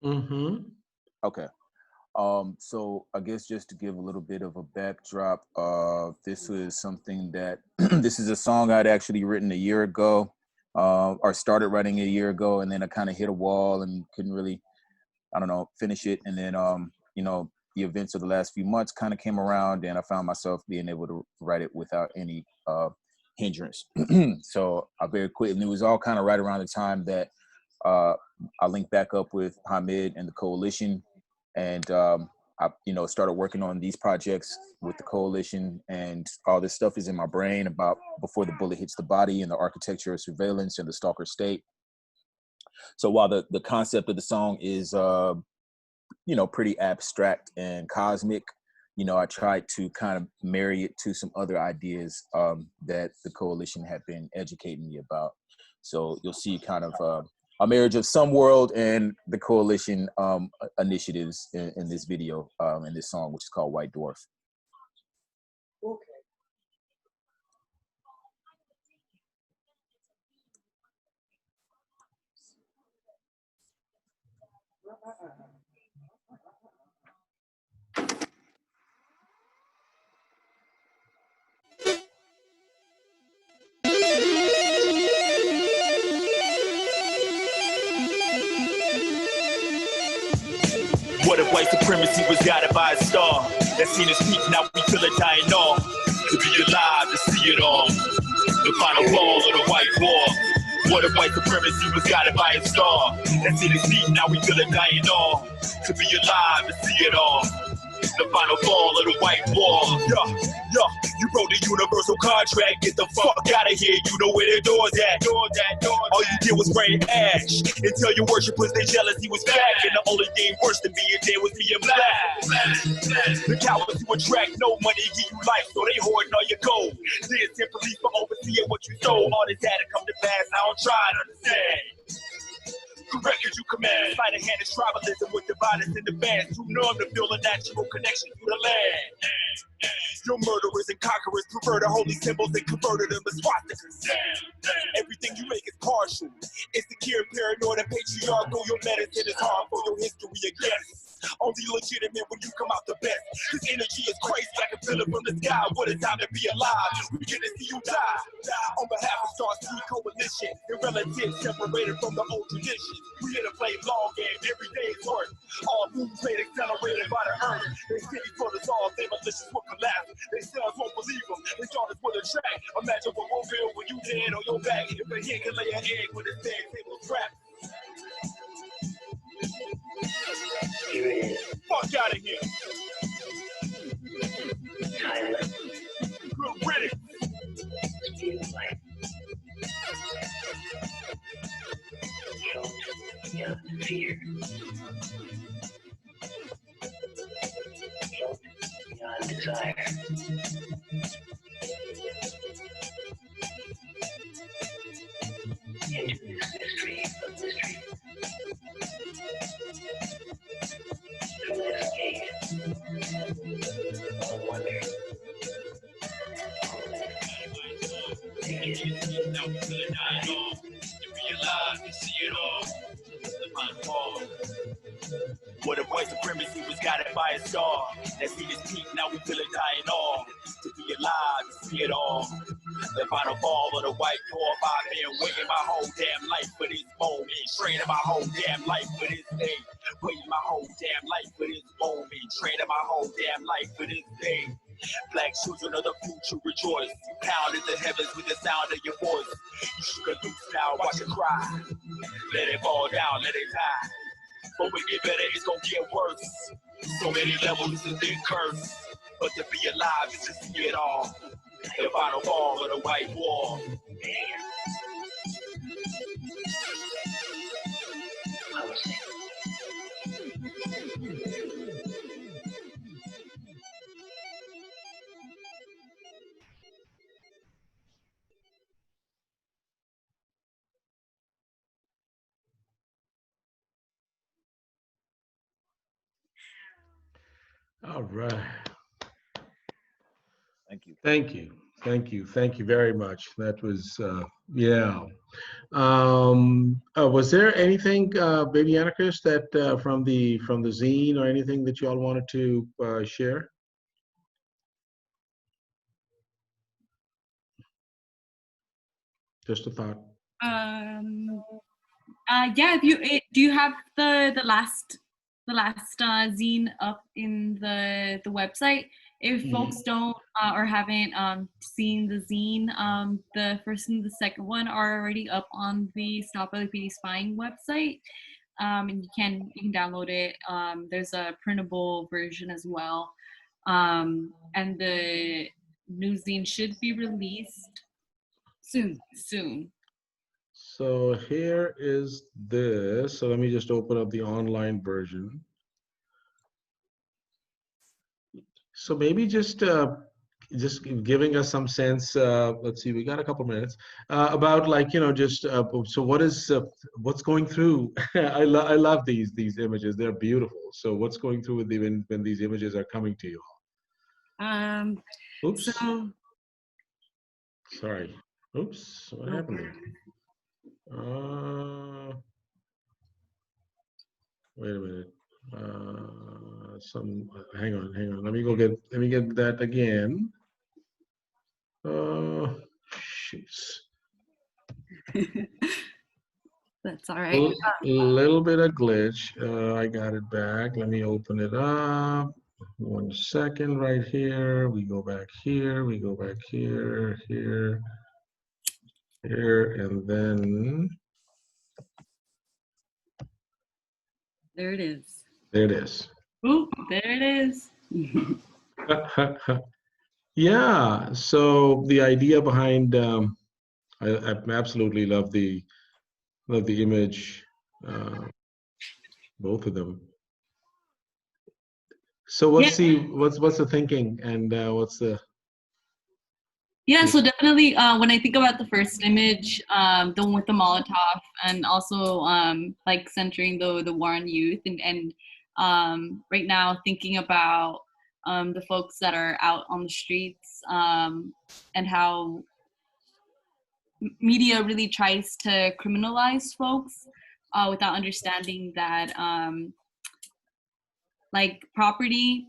Mm-hmm. Okay. So I guess just to give a little bit of a backdrop, this was something that this is a song I'd actually written a year ago, or started writing a year ago, and then I kind of hit a wall and couldn't really, I don't know, finish it. And then, you know, the events of the last few months kind of came around, and I found myself being able to write it without any hindrance. So I very quickly, it was all kind of right around the time that I linked back up with Hamid and the coalition, and I, you know, started working on these projects with the coalition, and all this stuff is in my brain about before the bullet hits the body, and the architecture of surveillance and the stalker state. So while the concept of the song is, you know, pretty abstract and cosmic, you know, I tried to kind of marry it to some other ideas that the coalition had been educating me about. So you'll see kind of a marriage of some world and the coalition initiatives in this video, in this song, which is called White Dwarf. Okay. What if white supremacy was guided by a star that seen us peak, now we feel it dying off. To be alive, to see it all. The final fall of the white war. What if white supremacy was guided by a star that seen us peak, now we feel it dying off. To be alive, to see it all. The final fall of the white wall. Yeah, you wrote the universal contract. Get the fuck out of here. You know where the door's at. All you did was rain ash and tell your worshipers they jealous he was back. And the only thing worse than being dead was being black. The cowards who attract no money give you life, so they hoarding all your gold. They send police for overseeing what you stole. All this had to come to pass. I don't try to understand. Correct as you command. Sleight of hand is tribalism with the violence in the bands. Too numb to feel a natural connection to the land. Your murderers and conquerors perverted holy symbols and converted them as swastikas. Everything you make is partial. Insecure, paranoid, and patriarchal. Your medicine is harmful. Your history against. Only legitimate when you come out the best. This energy is crazy. I can feel it from the sky. What a time to be alive. We get to see you die. On behalf of Star City Coalition, your relatives separated from the old traditions. We here to play long game, every day is work. All moves made accelerated by the earth. They city for us all, they malicious will collapse. They selves won't believe them, they thought us with a track. Imagine what we'll feel when you dead on your back. If a hen can lay an egg with a dead table trap. Here it is. Fuck out of here. Silent. Good riddance. Speed of light. Choked beyond fear. Choked beyond desire. Into this mystery of mystery. From this gate of wonder. Now we feel it dying off. To be alive and see it all. The mind fall. What a white supremacy was guided by a star. That seen his peak, now we feel it dying off. To be alive and see it all. The final fall of the white dwarf. I've been waiting my whole damn life for this moment. Training my whole damn life for this day. Waiting my whole damn life for this moment. Training my whole damn life for this day. Black children of the future rejoice. You pounded the heavens with the sound of your voice. You shook a loose now, watch it cry. Let it fall down, let it die. But when it get better, it's gonna get worse. So many levels, it's a big curse. But to be alive is to see it all. The final fall of the white wall. All right. Thank you. Thank you. Thank you. Thank you very much. That was, yeah. Was there anything, Baby Anarchist, that from the zine or anything that you all wanted to share? Just a thought. Yeah, if you do you have the last zine up in the website? If folks don't or haven't seen the zine, the first and the second one are already up on the Stop LAPD Spying website, and you can download it. There's a printable version as well, and the new zine should be released soon. So here is this. So let me just open up the online version. So maybe just giving us some sense. Let's see, we got a couple minutes about, like, just so what's going through. I love these images. They're beautiful. So what's going through with when these images are coming to you all? Oops. So, sorry. Oops. What happened? Wait a minute. Hang on. Let me get that again. Jeez. That's all right. A little bit of glitch. I got it back. Let me open it up. 1 second, right here. We go back here. We go back here, here, and then There it is. there it is. Ooh, there it is. Yeah. So the idea behind, I absolutely love the image, both of them. So what's the thinking, and what's the? Yeah, so definitely when I think about the first image, the one with the Molotov, and also like centering the war on youth, and right now thinking about the folks that are out on the streets, and how media really tries to criminalize folks without understanding that like property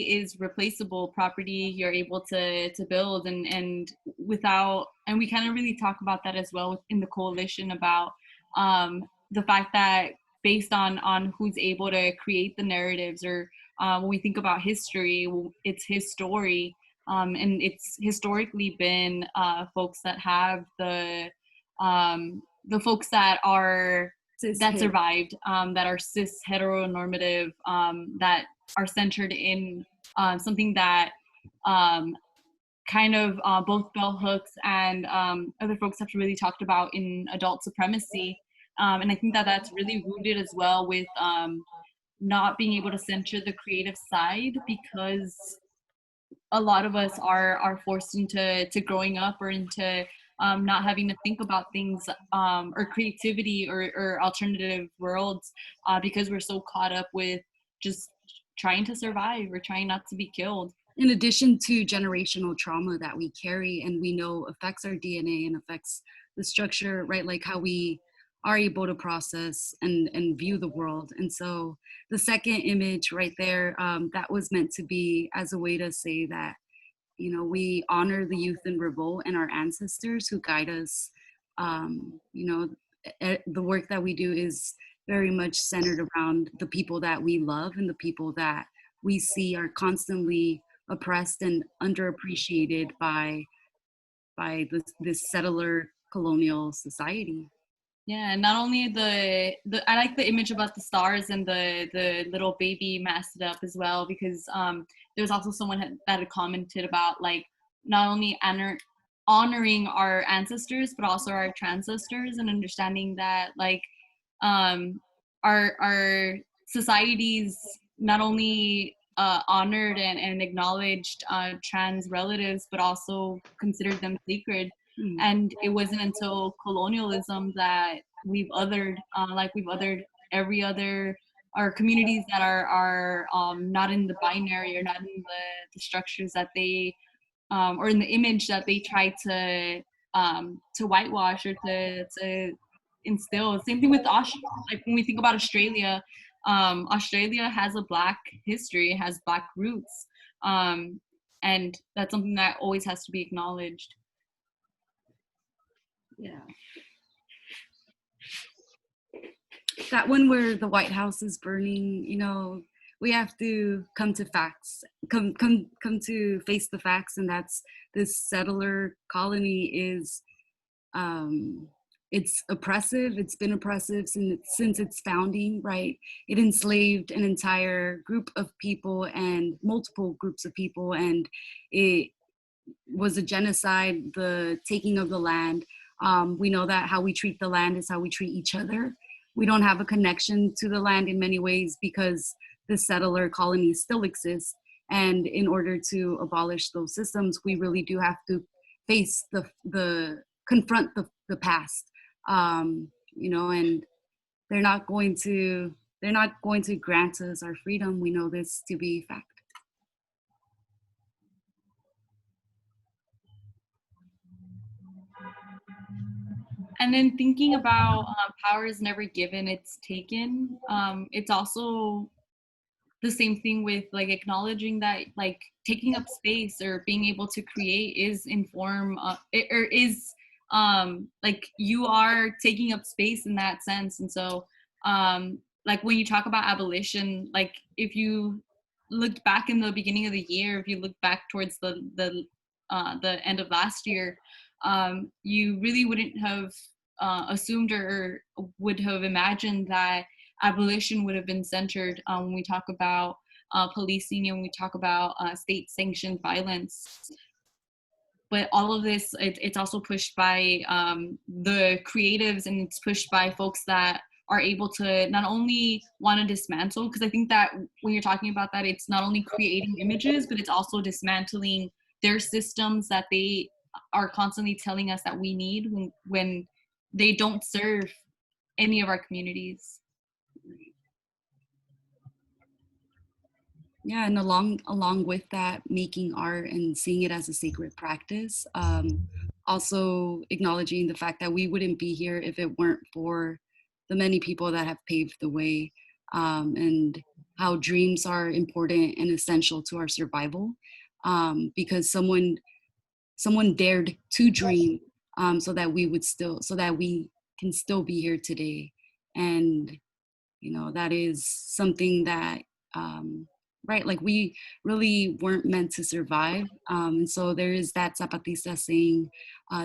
is replaceable. Property you're able to build, and without, and we kind of really talk about that as well in the coalition about the fact that based on who's able to create the narratives, or when we think about history, it's his story, and it's historically been folks that have the folks that are that survived, that are cis heteronormative, that are centered in something that kind of both bell hooks and other folks have really talked about in adult supremacy. And I think that that's really rooted as well with not being able to center the creative side, because a lot of us are forced into growing up, or into not having to think about things, or creativity, or alternative worlds, because we're so caught up with just trying to survive or trying not to be killed. In addition to generational trauma that we carry and we know affects our DNA and affects the structure, right? Like how we are able to process and view the world. And so the second image right there, that was meant to be as a way to say that, you know, we honor the youth in revolt and our ancestors who guide us. You know, the work that we do is very much centered around the people that we love and the people that we see are constantly oppressed and underappreciated by this settler colonial society. Yeah, and not only the I like the image about the stars and the little baby masked up as well, because there was also someone that had commented about like not only honoring our ancestors but also our transcestors, and understanding that like our societies not only honored and acknowledged trans relatives, but also considered them sacred. And it wasn't until colonialism that we've othered, like we've othered every other, our communities that are not in the binary, or not in the structures that they, or in the image that they try to whitewash or to instill. Same thing with like when we think about Australia, Australia has a Black history, it has Black roots, and that's something that always has to be acknowledged. Yeah. That one where the White House is burning, you know, we have to come to facts, come to face the facts, and that's this settler colony is, it's oppressive. It's been oppressive since its founding, right? It enslaved an entire group of people and multiple groups of people, and it was a genocide, the taking of the land. We know that how we treat the land is how we treat each other. We don't have a connection to the land in many ways because the settler colonies still exist. And in order to abolish those systems, we really do have to face confront the past, you know, and they're not going to grant us our freedom. We know this to be fact. And then thinking about power is never given, it's taken. It's also the same thing with like acknowledging that like taking up space or being able to create is like you are taking up space in that sense. And so like when you talk about abolition, like if you looked back in the beginning of the year, if you look back towards the end of last year, you really wouldn't have assumed or would have imagined that abolition would have been centered when we talk about policing and we talk about state-sanctioned violence. But all of this, it's also pushed by the creatives, and it's pushed by folks that are able to not only want to dismantle, because I think that when you're talking about that, it's not only creating images, but it's also dismantling their systems that they are constantly telling us that we need when they don't serve any of our communities. Yeah, and along with that, making art and seeing it as a sacred practice, also acknowledging the fact that we wouldn't be here if it weren't for the many people that have paved the way, and how dreams are important and essential to our survival, because someone dared to dream, so that we can still be here today. And that is something that, right, like we really weren't meant to survive. And so there is that Zapatista saying,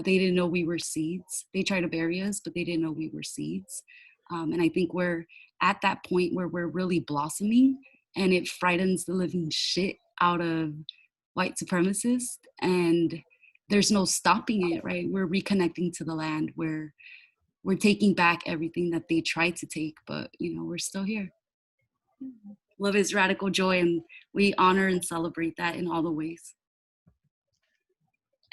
they didn't know we were seeds. They tried to bury us, but they didn't know we were seeds. And I think we're at that point where we're really blossoming, and it frightens the living shit out of white supremacists. And there's no stopping it, right? We're reconnecting to the land. We're taking back everything that they tried to take, but we're still here. Love is radical joy, and we honor and celebrate that in all the ways.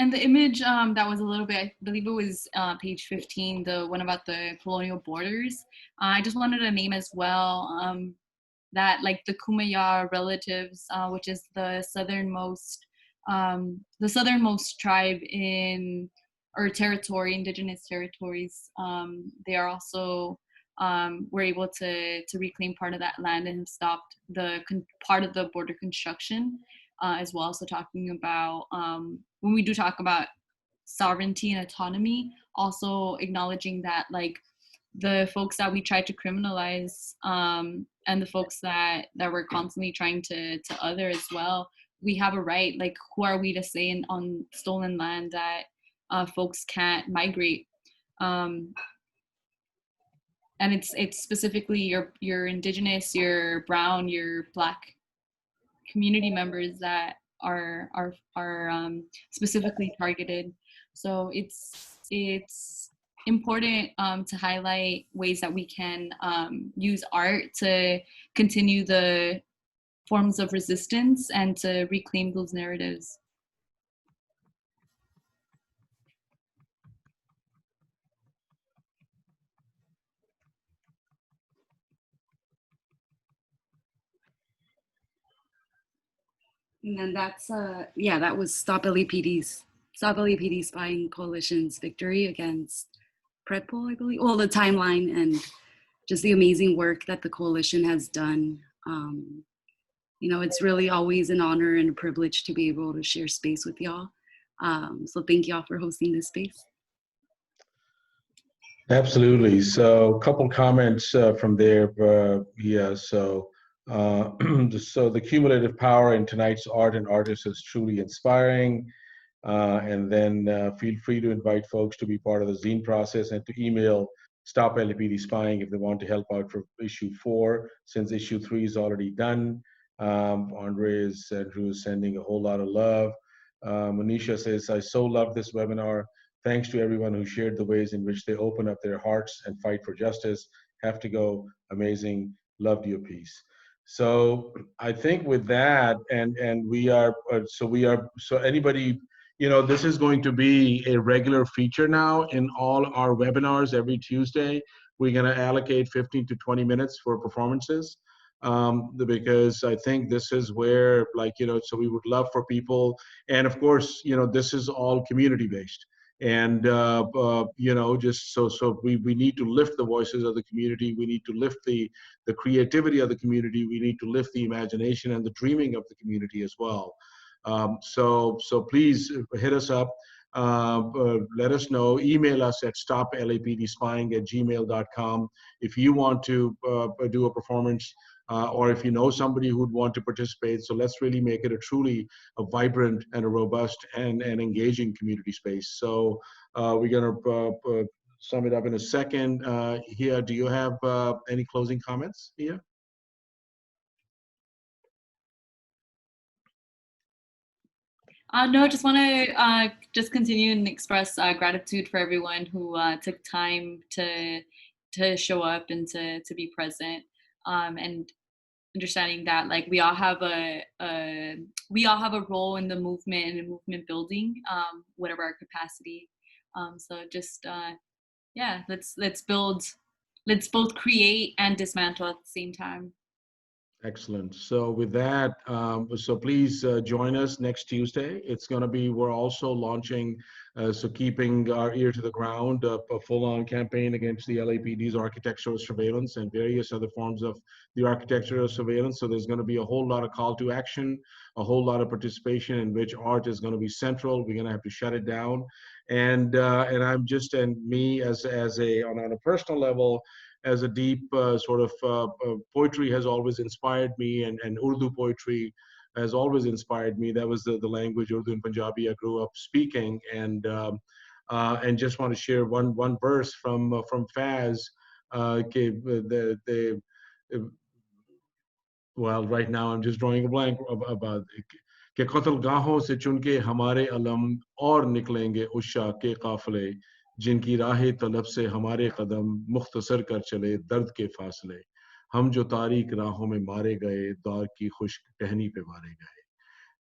And the image that was a little bit, I believe it was page 15, the one about the colonial borders. I just wanted to name as well that like the Kumeyaw relatives, which is the southernmost tribe in or territory, indigenous territories. They are also were able to reclaim part of that land and have stopped the part of the border construction as well. So talking about when we do talk about sovereignty and autonomy, also acknowledging that like the folks that we tried to criminalize and the folks that we're constantly trying to other as well, we have a right. Like, who are we to say on stolen land that folks can't migrate? And it's specifically your indigenous, your brown, your Black community members that are specifically targeted. So it's important to highlight ways that we can use art to continue the forms of resistance and to reclaim those narratives. And then that was Stop LAPD Spying Coalition's victory against Predpol, I believe. Well, the timeline and just the amazing work that the coalition has done. It's really always an honor and a privilege to be able to share space with y'all. So thank y'all for hosting this space. Absolutely. So a couple comments from there. Yeah, so so the cumulative power in tonight's art and artists is truly inspiring. And then feel free to invite folks to be part of the zine process and to email Stop LAPD Spying if they want to help out for issue 4, since issue 3 is already done. Andrew is sending a whole lot of love. Manisha says, I so love this webinar. Thanks to everyone who shared the ways in which they open up their hearts and fight for justice. Have to go. Amazing. Loved your piece. So I think with that, and so anybody, this is going to be a regular feature now in all our webinars every Tuesday. We're going to allocate 15 to 20 minutes for performances. Because I think this is where, so we would love for people, and of course, this is all community based. And just so we need to lift the voices of the community. We need to lift the creativity of the community. We need to lift the imagination and the dreaming of the community as well. So please hit us up. Let us know. Email us at stoplapdspying@gmail.com if you want to do a performance, or if you know somebody who'd want to participate. So let's really make it a vibrant and a robust and engaging community space. So we're going to sum it up in a second. Here, do you have any closing comments here? No, I just want to just continue and express gratitude for everyone who took time to show up and to be present, and understanding that like we all have a role in the movement and in movement building, whatever our capacity. So just yeah, let's both create and dismantle at the same time. Excellent. So with that, so please join us next Tuesday. It's going to be, we're also launching, so keeping our ear to the ground, a full-on campaign against the LAPD's architectural surveillance and various other forms of the architectural surveillance. So there's going to be a whole lot of call to action, a whole lot of participation in which art is going to be central. We're going to have to shut it down. And I'm just, and me as a, on a personal level, as a deep sort of poetry has always inspired me, and Urdu poetry has always inspired me. That was the language, Urdu and Punjabi, I grew up speaking, and just want to share one verse from Faz. The well, right now I'm just drawing a blank about कि कत्ल गाहों से चुनके हमारे अलम और निकलेंगे उशा के काफले जिनकी राह तलब से हमारे कदम मुख्तसर कर चले दर्द के फासले हम जो तारीक राहों में मारे गए दौर की खुश्क टहनी पे मारे गए.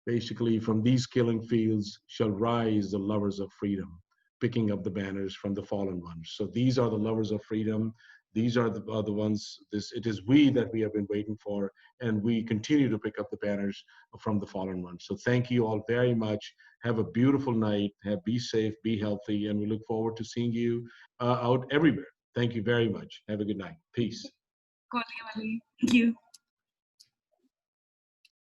Basically, from these killing fields shall rise the lovers of freedom, picking up the banners from the fallen ones. So these are the lovers of freedom. These are the ones, it is we that we have been waiting for, and we continue to pick up the banners from the fallen ones. So thank you all very much. Have a beautiful night. Be safe, be healthy, and we look forward to seeing you out everywhere. Thank you very much. Have a good night. Peace. Thank you.